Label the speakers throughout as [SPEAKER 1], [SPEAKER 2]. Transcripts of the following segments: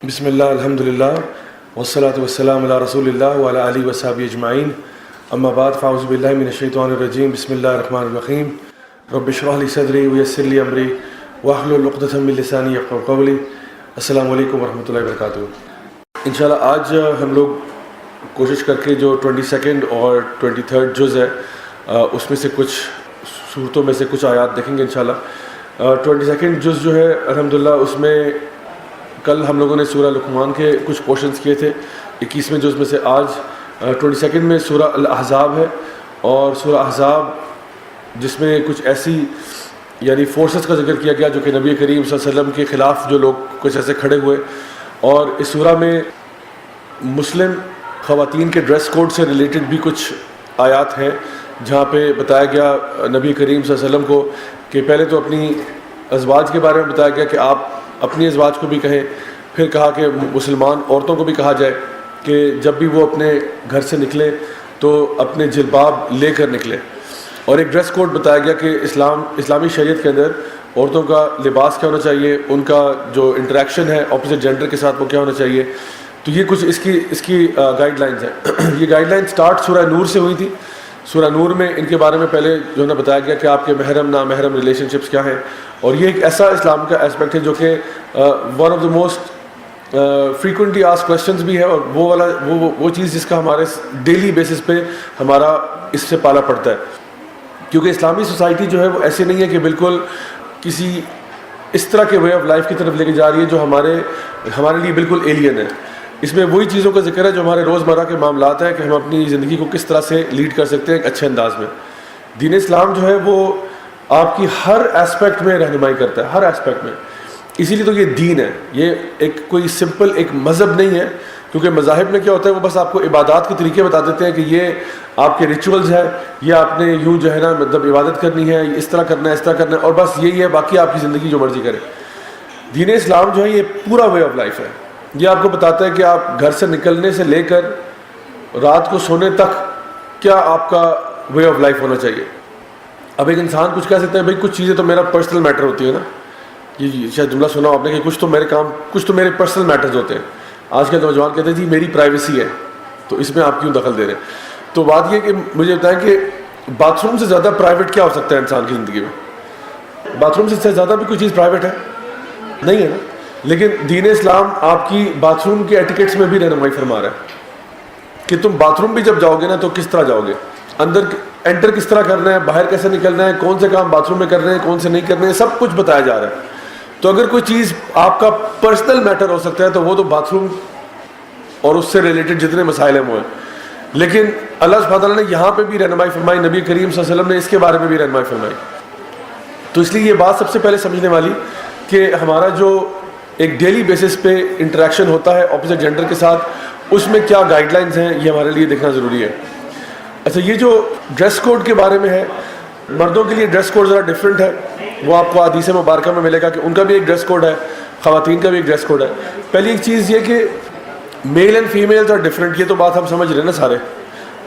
[SPEAKER 1] بسم اللہ الحمدللہ والصلاة والسلام علی رسول اللہ وعلی آلہ وصحبہ اجمعین اما بعد فاعوذ باللہ من الشیطان الرجیم بسم اللہ الرحمن الرحیم رب اشرح لی صدری ویسر لی امری واحلل عقدۃ من لسانی یفقہوا قولی. السلام علیکم ورحمۃ اللہ وبرکاتہ. انشاءاللہ آج ہم لوگ کوشش کر کے جو 22 اور 23 جز ہے اس میں سے کچھ صورتوں میں سے کچھ آیات دیکھیں گے انشاءاللہ. 22 جز جو ہے الحمدللہ اس میں کل ہم لوگوں نے سورہ لقمان کے کچھ پورشنز کیے تھے. 21ویں جز میں سے آج 22 میں سورہ الاحزاب ہے، اور سورہ احزاب جس میں کچھ ایسی یعنی فورسز کا ذکر کیا گیا جو کہ نبی کریم صلی اللہ علیہ وسلم کے خلاف جو لوگ کچھ ایسے کھڑے ہوئے. اور اس سورہ میں مسلم خواتین کے ڈریس کوڈ سے ریلیٹڈ بھی کچھ آیات ہیں جہاں پہ بتایا گیا نبی کریم صلی اللہ علیہ وسلم کو کہ پہلے تو اپنی ازواج کے بارے میں بتایا گیا کہ آپ اپنی ازواج کو بھی کہیں، پھر کہا کہ مسلمان عورتوں کو بھی کہا جائے کہ جب بھی وہ اپنے گھر سے نکلیں تو اپنے جلباب لے کر نکلیں. اور ایک ڈریس کوڈ بتایا گیا کہ اسلامی شریعت کے اندر عورتوں کا لباس کیا ہونا چاہیے، ان کا جو انٹریکشن ہے اپوزٹ جینڈر کے ساتھ وہ کیا ہونا چاہیے. تو یہ کچھ اس کی گائیڈ لائنز ہیں. یہ گائیڈ لائن سٹارٹ سورہ نور سے ہوئی تھی. سورہ نور میں ان کے بارے میں پہلے جو ہے نا بتایا گیا کہ آپ کے محرم نامحرم ریلیشن شپس کیا ہیں، اور یہ ایک ایسا اسلام کا اسپیکٹ ہے جو کہ one of the most frequently ask questions بھی ہے، اور وہ چیز جس کا ہمارے ڈیلی بیسس پہ ہمارا اس سے پالا پڑتا ہے. کیونکہ اسلامی سوسائٹی جو ہے وہ ایسے نہیں ہے کہ بالکل کسی اس طرح کے وے آف لائف کی طرف لے کے جا رہی ہے جو ہمارے لیے بالکل ایلین ہے. اس میں وہی چیزوں کا ذکر ہے جو ہمارے روزمرہ کے معاملات ہیں کہ ہم اپنی زندگی کو کس طرح سے لیڈ کر سکتے ہیں ایک اچھے انداز میں. دین اسلام جو ہے وہ آپ کی ہر ایسپیکٹ میں رہنمائی کرتا ہے، ہر ایسپیکٹ میں. اسی لیے تو یہ دین ہے، یہ ایک کوئی سمپل ایک مذہب نہیں ہے. کیونکہ مذاہب میں کیا ہوتا ہے وہ بس آپ کو عبادات کے طریقے بتا دیتے ہیں کہ یہ آپ کے ریچولز ہیں، یہ آپ نے یوں جو ہے نا مطلب عبادت کرنی ہے، اس طرح کرنا ہے، اس طرح کرنا ہے، اور بس یہی ہے، باقی آپ کی زندگی جو مرضی کرے. دین اسلام جو ہے یہ پورا وے آف لائف ہے. یہ آپ کو بتاتا ہے کہ آپ گھر سے نکلنے سے لے کر رات کو سونے تک کیا آپ کا وے آف لائف ہونا چاہیے. اب ایک انسان کچھ کہہ سکتا ہے بھائی کچھ چیزیں تو میرا پرسنل میٹر ہوتی ہے نا، یہ شاید جملہ سنا آپ نے کہ کچھ تو میرے پرسنل میٹرز ہوتے ہیں. آج کل نوجوان کہتے ہیں جی میری پرائیویسی ہے تو اس میں آپ کیوں دخل دے رہے ہیں. تو بات یہ کہ مجھے بتائیں کہ باتھ روم سے زیادہ پرائیویٹ کیا ہو سکتا ہے انسان کی زندگی میں؟ باتھ روم سے زیادہ بھی کوئی چیز پرائیویٹ ہے نہیں ہے نا. لیکن دین اسلام آپ کی باتھ روم کے ایٹیکیٹس میں بھی رہنمائی فرما رہا ہے کہ تم باتھ روم بھی جب جاؤ گے نا تو کس طرح جاؤ گے، اندر انٹر کس طرح کرنا ہے، باہر کیسے نکلنا ہے، کون سے کام باتھ روم میں کرنے ہیں، کون سے نہیں کرنے ہیں، سب کچھ بتایا جا رہا ہے. تو اگر کوئی چیز آپ کا پرسنل میٹر ہو سکتا ہے تو وہ تو باتھ روم اور اس سے ریلیٹڈ جتنے مسائل ہیں وہ ہیں. لیکن اللہ سبحانہ تعالیٰ نے یہاں پہ بھی رہنمائی فرمائی، نبی کریم صلی اللہ علیہ وسلم نے اس کے بارے میں بھی رہنمائی فرمائی. تو اس لیے یہ بات سب سے پہلے سمجھنے والی کہ ہمارا جو ایک ڈیلی بیسس پہ انٹریکشن ہوتا ہے اپوزٹ جینڈر کے ساتھ، اس میں کیا گائیڈ لائنز ہیں یہ ہمارے لیے دیکھنا ضروری ہے. اچھا، یہ جو ڈریس کوڈ کے بارے میں ہے، مردوں کے لیے ڈریس کوڈ ذرا ڈفرینٹ ہے. وہ آپ کو حدیث مبارکہ میں ملے گا کہ ان کا بھی ایک ڈریس کوڈ ہے، خواتین کا بھی ایک ڈریس کوڈ ہے. پہلی ایک چیز یہ کہ male and females are different. یہ تو بات ہم سمجھ رہے ہیں نا سارے.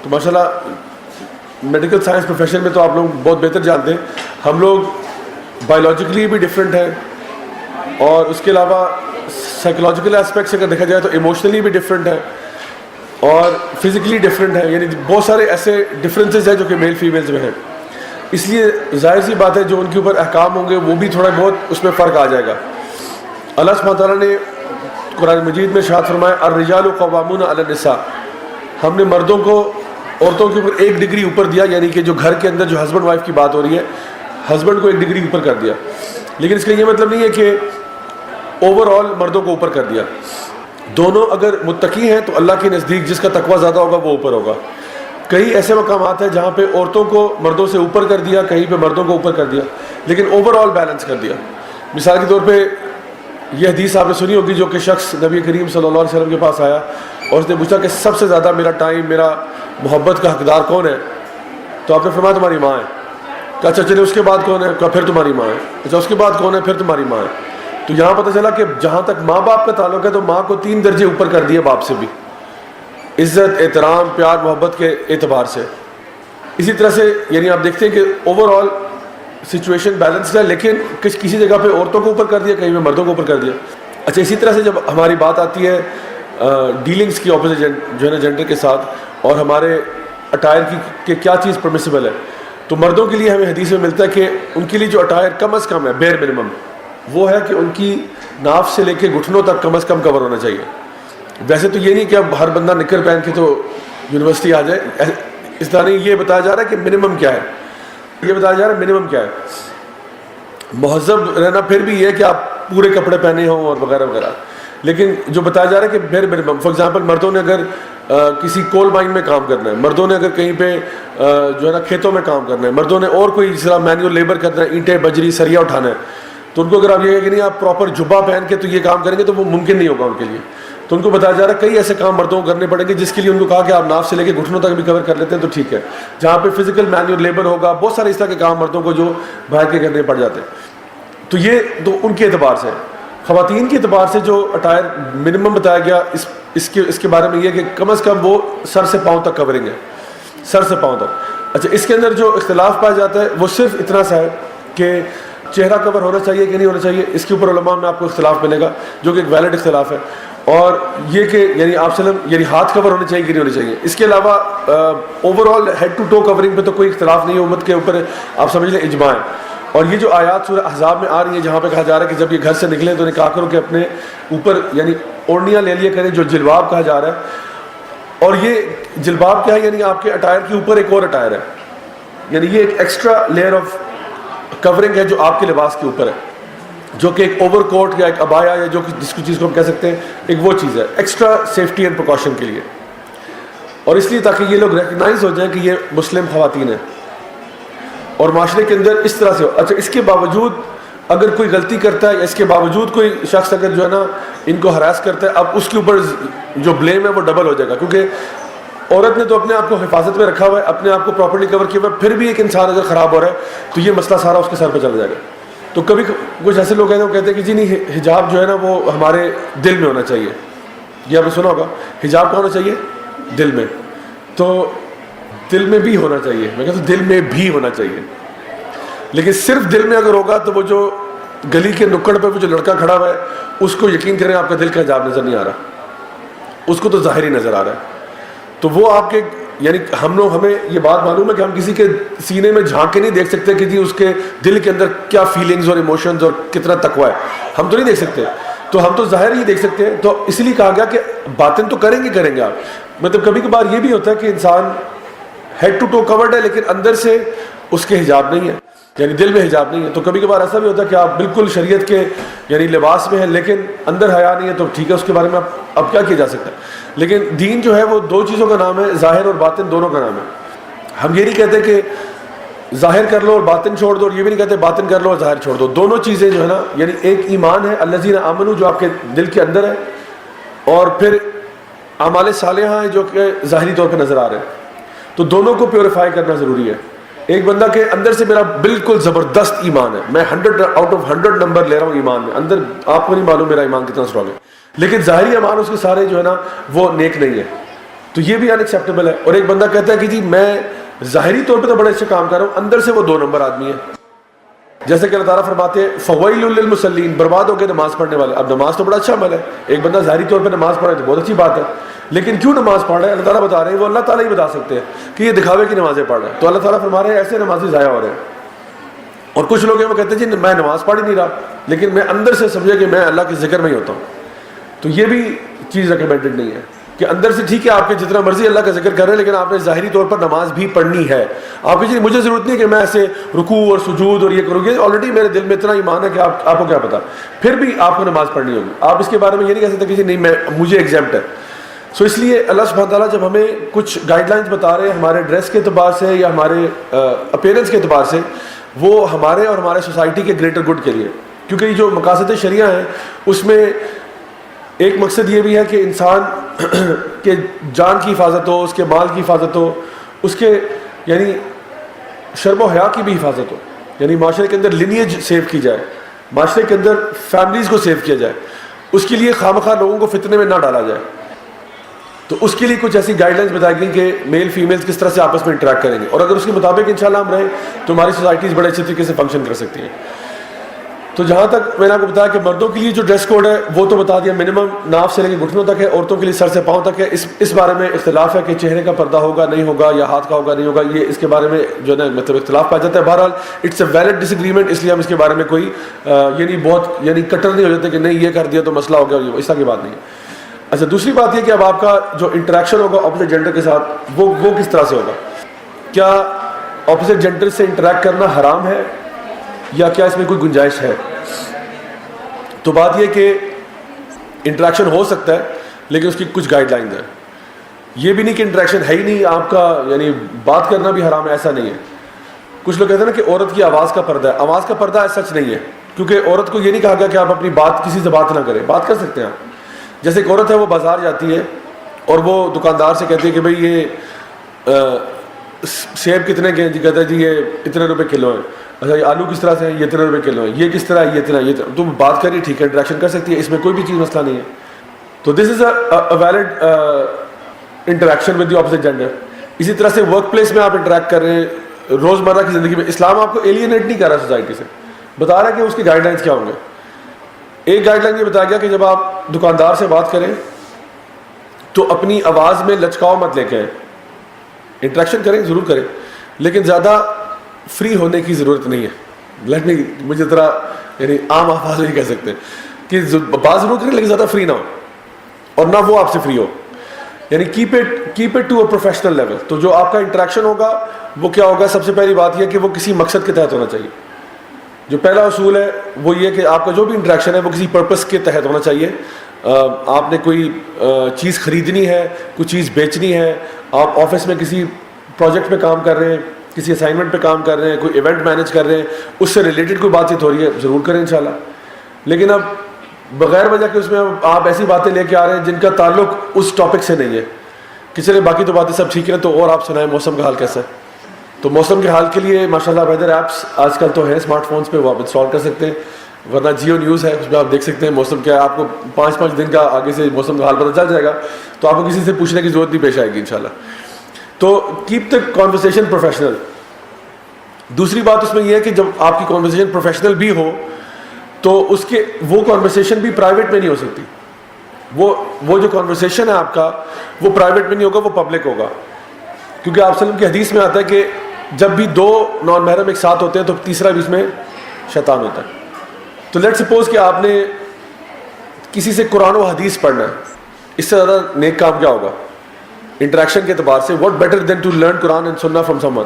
[SPEAKER 1] تو ماشاء اللہ میڈیکل سائنس پروفیشن میں تو آپ لوگ بہت بہتر جانتے ہیں. ہم لوگ بایولوجیکلی بھی ڈفرینٹ ہیں، اور اس کے علاوہ سائیکولوجیکل اسپیکٹ سے اگر دیکھا جائے تو ایموشنلی بھی ڈفرینٹ ہے، اور فزیکلی ڈفرینٹ ہے. یعنی بہت سارے ایسے ڈفرینسز ہیں جو کہ میل فیمیلز میں ہیں. اس لیے ظاہر سی بات ہے جو ان کے اوپر احکام ہوں گے وہ بھی تھوڑا بہت اس میں فرق آ جائے گا. اللہ سبحانہ تعالیٰ نے قرآن مجید میں ارشاد فرمایا الرجال قوامون علی النساء. ہم نے مردوں کو عورتوں کے اوپر ایک ڈگری اوپر دیا، یعنی کہ جو گھر کے اندر جو ہسبینڈ وائف کی بات ہو رہی ہے، ہسبینڈ کو ایک ڈگری اوپر کر دیا. لیکن اس کا یہ مطلب نہیں ہے کہ اوور آل مردوں کو اوپر کر دیا. دونوں اگر متقی ہیں تو اللہ کے نزدیک جس کا تقویٰ زیادہ ہوگا وہ اوپر ہوگا. کئی ایسے مقامات ہیں جہاں پہ عورتوں کو مردوں سے اوپر کر دیا، کہیں پہ مردوں کو اوپر کر دیا، لیکن اوور آل بیلنس کر دیا. مثال کے طور پہ یہ حدیث آپ نے سنی ہوگی جو کہ شخص نبی کریم صلی اللہ علیہ وسلم کے پاس آیا اور اس نے پوچھا کہ سب سے زیادہ میرا ٹائم، میرا محبت کا حقدار کون ہے؟ تو آپ نے فرمایا تمہاری ماں ہے. کہ اچھا چلے اس کے بعد کون ہے؟ کہا پھر تمہاری ماں ہے. اچھا اس کے بعد کون ہے؟ پھر تمہاری ماں ہے. تو یہاں پتہ چلا کہ جہاں تک ماں باپ کا تعلق ہے تو ماں کو 3 درجے اوپر کر دیا باپ سے بھی، عزت، احترام، پیار، محبت کے اعتبار سے. اسی طرح سے یعنی آپ دیکھتے ہیں کہ اوور آل سچویشن بیلنسڈ ہے، لیکن کسی جگہ پہ عورتوں کو اوپر کر دیا، کہیں پہ مردوں کو اوپر کر دیا. اچھا اسی طرح سے جب ہماری بات آتی ہے ڈیلنگس کی اپوزٹ جو ہے نا جینڈر کے ساتھ اور ہمارے اٹائر کی کہ کیا چیز پرمیسیبل ہے، تو مردوں کے لیے ہمیں حدیث میں ملتا ہے کہ ان کے لیے جو اٹائر کم از کم ہے بیئر منیمم وہ ہے کہ ان کی ناف سے لے کے گھٹنوں تک کم از کم کور ہونا چاہیے. ویسے تو یہ نہیں کہ اب ہر بندہ نکر پہن کے تو یونیورسٹی آ جائے، اس طرح نہیں. یہ بتایا جا رہا ہے کہ منیمم کیا ہے، یہ بتایا جا رہا ہے منیمم کیا ہے. مہذب رہنا پھر بھی یہ ہے کہ آپ پورے کپڑے پہنے ہوں اور وغیرہ وغیرہ، لیکن جو بتایا جا رہا ہے کہ بیر منیمم. فار ایگزامپل مردوں نے اگر کسی کول مائن میں کام کرنا ہے، مردوں نے اگر کہیں پہ جو ہے نا کھیتوں میں کام کرنا ہے، مردوں نے اور کوئی جس طرح مینول لیبر کرنا ہے، اینٹیں بجری سریا اٹھانا ہے، تو ان کو اگر آپ یہ کہ نہیں آپ پراپر جبہ پہن کے تو یہ کام کریں گے تو وہ ممکن نہیں ہوگا ان کے لیے. تو ان کو بتایا جا رہا ہے کئی ایسے کام مردوں کو کرنے پڑیں گے جس کے لیے ان کو کہا کہ آپ ناف سے لے کے گھٹنوں تک بھی کور کر لیتے ہیں تو ٹھیک ہے. جہاں پہ فزیکل مینول لیبر ہوگا، بہت سارے اس طرح کے کام مردوں کو جو باہر کے کرنے پڑ جاتے ہیں. تو یہ تو ان کے اعتبار سے. خواتین کے اعتبار سے جو اٹائر منیمم بتایا گیا اس کے بارے میں یہ کہ کم از کم وہ سر سے پاؤں تک کورنگ ہے، سر سے پاؤں تک. اچھا اس کے اندر جو اختلاف پایا جاتا ہے وہ صرف اتنا سا ہے کہ چہرہ کور ہونا چاہیے کہ نہیں ہونا چاہیے. اس کے اوپر علماء میں آپ کو اختلاف ملے گا جو کہ ایک ویلڈ اختلاف ہے. اور یہ کہ یعنی آپ وسلم یعنی ہاتھ کور ہونے چاہیے کہ نہیں ہونے چاہیے. اس کے علاوہ overall head to toe covering پہ تو کوئی اختلاف نہیں ہے، امت کے اوپر آپ سمجھ لیں اجماع ہے. اور یہ جو آیات سورہ احزاب میں آ رہی ہیں جہاں پہ کہا جا رہا ہے کہ جب یہ گھر سے نکلیں تو انہیں کہا کرو کہ اپنے اوپر یعنی اوڑھنیاں لے لیا کریں، جو جلباب کہا جا رہا ہے. اور یہ جلباب کیا ہے؟ یعنی آپ کے اٹائر کے اوپر ایک اور اٹائر ہے، یعنی یہ ایک ایکسٹرا لیئر آف کورنگ ہے جو آپ کے لباس کے اوپر ہے، جو کہ ایک اوور کوٹ یا ایک ابایا یا جو جس چیز کو ہم کہہ سکتے ہیں ایک وہ چیز ہے ایکسٹرا سیفٹی اینڈ پریکاشن کے لیے. اور اس لیے تاکہ یہ لوگ ریکگنائز ہو جائیں کہ یہ مسلم خواتین ہیں اور معاشرے کے اندر اس طرح سے ہو. اچھا اس کے باوجود اگر کوئی غلطی کرتا ہے یا اس کے باوجود کوئی شخص اگر جو ہے نا ان کو ہراس کرتا ہے، اب اس کے اوپر جو بلیم ہے وہ ڈبل ہو جائے گا، کیونکہ عورت نے تو اپنے آپ کو حفاظت میں رکھا ہوا ہے، اپنے آپ کو پراپرلی کور کیا ہوا ہے، پھر بھی ایک انسان اگر خراب ہو رہا ہے تو یہ مسئلہ سارا اس کے سر پہ چلا جائے گا. تو کبھی کچھ ایسے لوگ ہیں وہ کہتے ہیں کہ جی نہیں حجاب جو ہے نا وہ ہمارے دل میں ہونا چاہیے. یہ آپ نے سنا ہوگا حجاب کہاں ہونا چاہیے؟ دل میں. تو دل میں بھی ہونا چاہیے، میں کہتا ہوں دل میں بھی ہونا چاہیے، لیکن صرف دل میں اگر ہوگا تو وہ جو گلی کے نکڑ پہ وہ جو لڑکا کھڑا ہوا ہے اس کو یقین کریں آپ کا دل کا حجاب نظر نہیں آ رہا، اس کو تو ظاہری نظر آ رہا ہے. تو وہ آپ کے یعنی ہمیں یہ بات معلوم ہے کہ ہم کسی کے سینے میں جھانک کے نہیں دیکھ سکتے کہ جی اس کے دل کے اندر کیا فیلنگز اور ایموشنز اور کتنا تقویٰ ہے، ہم تو نہیں دیکھ سکتے. تو ہم تو ظاہر ہی دیکھ سکتے ہیں. تو اس لیے کہا گیا کہ باطن تو کریں گے آپ. مطلب کبھی کبھار یہ بھی ہوتا ہے کہ انسان ہیڈ ٹو ٹو کورڈ ہے لیکن اندر سے اس کے حجاب نہیں ہے، یعنی دل میں حجاب نہیں ہے. تو کبھی کبھار ایسا بھی ہوتا ہے کہ آپ بالکل شریعت کے یعنی لباس میں ہیں لیکن اندر حیا نہیں ہے، تو ٹھیک ہے اس کے بارے میں اب کیا کیا جا سکتا ہے. لیکن دین جو ہے وہ دو چیزوں کا نام ہے، ظاہر اور باطن دونوں کا نام ہے. ہم یہ نہیں کہتے کہ ظاہر کر لو اور باطن چھوڑ دو، اور یہ بھی نہیں کہتے باطن کر لو اور ظاہر چھوڑ دو. دونوں چیزیں جو ہے نا یعنی ایک ایمان ہے الذین آمنوا جو آپ کے دل کے اندر ہے، اور پھر اعمال صالحہ ہیں جو کہ ظاہری طور پہ نظر آ رہے ہیں. تو دونوں کو پیوریفائی کرنا ضروری ہے. ایک بندہ کے اندر سے میرا بالکل زبردست ایمان ہے، میں 100 آؤٹ آف 100 نمبر لے رہا ہوں ایمان میں، اندر آپ کو نہیں معلوم میرا ایمان کتنا اسٹرانگ ہے، لیکن ظاہری ایمان اس کے سارے جو ہے نا وہ نیک نہیں ہے، تو یہ بھی ان ایکسیپٹیبل ہے. اور ایک بندہ کہتا ہے کہ جی میں ظاہری طور پہ تو بڑے اچھے کام کر رہا ہوں، اندر سے وہ 2 نمبر آدمی ہے. جیسے کہ اللہ تعالیٰ فرماتے ہیں فویل للمصلین، برباد ہو گئے نماز پڑھنے والے. اب نماز تو بڑا اچھا عمل ہے، ایک بندہ ظاہری طور پہ نماز پڑھے تو بہت اچھی بات ہے، لیکن کیوں نماز پڑھ رہے ہیں اللہ تعالیٰ بتا رہے ہیں، وہ اللہ تعالیٰ ہی بتا سکتے ہیں کہ یہ دکھاوے کی نمازیں پڑھ رہے ہیں. تو اللہ تعالیٰ فرما رہے ہیں ایسے نمازی ضائع ہو رہے ہیں. اور کچھ لوگ ہیں وہ کہتے ہیں جی میں نماز پڑھ ہی نہیں رہا لیکن میں اندر سے سمجھے کہ میں اللہ کے ذکر میں ہی ہوتا ہوں. تو یہ بھی چیز ریکمینڈڈ نہیں ہے کہ اندر سے ٹھیک ہے آپ کے جتنا مرضی اللہ کا ذکر کر رہے ہیں لیکن آپ نے ظاہری طور پر نماز بھی پڑھنی ہے. آپ کی مجھے ضرورت نہیں ہے کہ میں ایسے رکوع اور سجود اور یہ کروں گی، آلریڈی میرے دل میں اتنا ایمان ہے کہ آپ کو کیا پتا، پھر بھی آپ کو نماز پڑھنی ہوگی. آپ اس کے بارے میں یہ نہیں کہہ سکتے کہ جی نہیں مجھے ایگزیمپٹ ہے. سو اس لیے اللہ سبحانہ تعالیٰ جب ہمیں کچھ گائیڈ لائنز بتا رہے ہیں ہمارے ڈریس کے اعتبار سے یا ہمارے اپیرنس کے اعتبار سے، وہ ہمارے اور ہمارے سوسائٹی کے گریٹر گڈ کے لیے، کیونکہ یہ جو مقاصد شریعہ ہیں اس میں ایک مقصد یہ بھی ہے کہ انسان کے جان کی حفاظت ہو، اس کے مال کی حفاظت ہو، اس کے یعنی شرم و حیا کی بھی حفاظت ہو، یعنی معاشرے کے اندر لینیج سیو کی جائے، معاشرے کے اندر فیملیز کو سیو کیا جائے، اس کے لیے خواہ لوگوں کو فتنے میں نہ ڈالا جائے. تو اس کے لیے کچھ ایسی گائیڈ لائنز بتائی گئی کہ میل فیمیلز کس طرح سے آپس میں انٹریکٹ کریں گے، اور اگر اس کے مطابق انشاءاللہ ہم رہیں تو ہماری سوسائٹیز بڑے اچھے طریقے سے فنکشن کر سکتی ہیں. تو تو جہاں تک میں نے آپ کو بتایا کہ مردوں کے لیے جو ڈریس کوڈ ہے وہ تو بتا دیا منیمم ناف سے لے کے گھٹنوں تک ہے, عورتوں کے لیے سر سے پاؤں تک ہے. اس بارے میں اختلاف ہے کہ چہرے کا پردہ ہوگا نہیں ہوگا یا ہاتھ کا ہوگا نہیں ہوگا, یہ اس کے بارے میں جو ہے مطلب اختلاف پایا جاتا ہے. بہرحال اٹس اے ویلڈ ڈس ایگریمنٹ, اس لیے ہم اس کے بارے میں کوئی یعنی بہت یعنی کٹر نہیں ہو جاتے کہ نہیں یہ کر دیا تو مسئلہ ہو گیا, اس طرح کی بات نہیں ہے. اچھا دوسری بات یہ کہ اب آپ کا جو انٹریکشن ہوگا اپوزٹ جینڈر کے ساتھ وہ کس طرح سے ہوگا. کیا اپوزٹ جینڈر سے انٹریکٹ کرنا حرام ہے یا کیا اس میں کوئی گنجائش ہے؟ تو بات یہ کہ انٹریکشن ہو سکتا ہے لیکن اس کی کچھ گائیڈ لائنز ہیں. یہ بھی نہیں کہ انٹریکشن ہے ہی نہیں, آپ کا یعنی بات کرنا بھی حرام ہے, ایسا نہیں ہے. کچھ لوگ کہتے ہیں نا کہ عورت کی آواز کا پردہ ہے, آواز کا پردہ سچ نہیں ہے, کیونکہ عورت کو یہ نہیں کہا گیا کہ آپ اپنی بات کسی سے بات نہ کریں, بات کر سکتے ہیں آپ. جیسے ایک عورت ہے وہ بازار جاتی ہے اور وہ دکاندار سے کہتی ہے کہ بھئی یہ سیب کتنے کے ہیں؟ جی کہتا ہے جی یہ اتنے روپے کلو ہیں. اچھا یہ آلو کس طرح سے ہیں؟ یہ اتنے روپے کلو ہیں. یہ کس طرح ہے؟ یہ اتنا. تم بات کری ٹھیک ہے, انٹریکشن کر سکتی ہے, اس میں کوئی بھی چیز مسئلہ نہیں ہے. تو this is a valid interaction with the opposite gender. اسی طرح سے ورک پلیس میں آپ انٹریکٹ کر رہے ہیں روزمرہ کی زندگی میں, اسلام آپ کو ایلینیٹ نہیں کر رہا سوسائٹی سے, بتا رہا ہے کہ اس کی گائیڈ لائنس کیا ہوں گے. ایک گائیڈ لائن یہ بتایا گیا کہ جب آپ دکاندار سے بات کریں تو اپنی آواز میں لچکاؤ مت لے کے آئیں. انٹریکشن کریں ضرور کریں لیکن زیادہ فری ہونے کی ضرورت نہیں ہے. مجھے ذرا یعنی عام آواز نہیں کہہ سکتے کہ بات ضرور کریں لیکن زیادہ فری نہ ہو اور نہ وہ آپ سے فری ہو. یعنی keep it to a professional level. تو جو آپ کا انٹریکشن ہوگا وہ کیا ہوگا, سب سے پہلی بات یہ کہ وہ کسی مقصد کے تحت ہونا چاہیے. جو پہلا اصول ہے وہ یہ کہ آپ کا جو بھی انٹریکشن ہے وہ کسی پرپس کے تحت ہونا چاہیے. آپ نے کوئی چیز خریدنی ہے, کوئی چیز بیچنی ہے, آپ آفس میں کسی پروجیکٹ پہ کام کر رہے ہیں, کسی اسائنمنٹ پہ کام کر رہے ہیں, کوئی ایونٹ مینیج کر رہے ہیں, اس سے ریلیٹڈ کوئی بات چیت ہو رہی ہے ضرور کریں انشاءاللہ. لیکن اب بغیر وجہ کے اس میں آپ ایسی باتیں لے کے آ رہے ہیں جن کا تعلق اس ٹاپک سے نہیں ہے کہ چلے باقی تو باتیں سب ٹھیک ہیں, تو اور آپ سنائیں موسم کا حال کیسا ہے. تو موسم کے حال کے لیے ماشاءاللہ ویدر ایپس آج کل تو ہیں اسمارٹ فونس پہ, وہ آپ انسٹال کر سکتے ہیں. ورنہ جیو نیوز ہے, اس پہ آپ دیکھ سکتے ہیں موسم کیا ہے. آپ کو 5 دن کا آگے سے موسم کا حال پتہ چل جائے گا, تو آپ کو کسی سے پوچھنے کی ضرورت نہیں پیش آئے گی انشاءاللہ. تو کیپ دا کانورسیشن پروفیشنل. دوسری بات اس میں یہ ہے کہ جب آپ کی کانورسیشن پروفیشنل بھی ہو تو اس کے وہ کانورسیشن بھی پرائیویٹ میں نہیں ہو سکتی. وہ جو کانورسیشن ہے آپ کا وہ پرائیویٹ میں نہیں ہوگا, وہ پبلک ہوگا. کیونکہ آپ صلی اللہ علیہ وسلم کی حدیث میں آتا ہے کہ جب بھی 2 نان محرم ایک ساتھ ہوتے ہیں تو تیسرا بیچ میں شیطان ہوتا ہے. تو لیٹ سپوز کہ آپ نے کسی سے قرآن و حدیث پڑھنا ہے, اس سے زیادہ نیک کام کیا ہوگا انٹریکشن کے اعتبار سے؟ What better than to learn Quran and سننا فرام سم ون.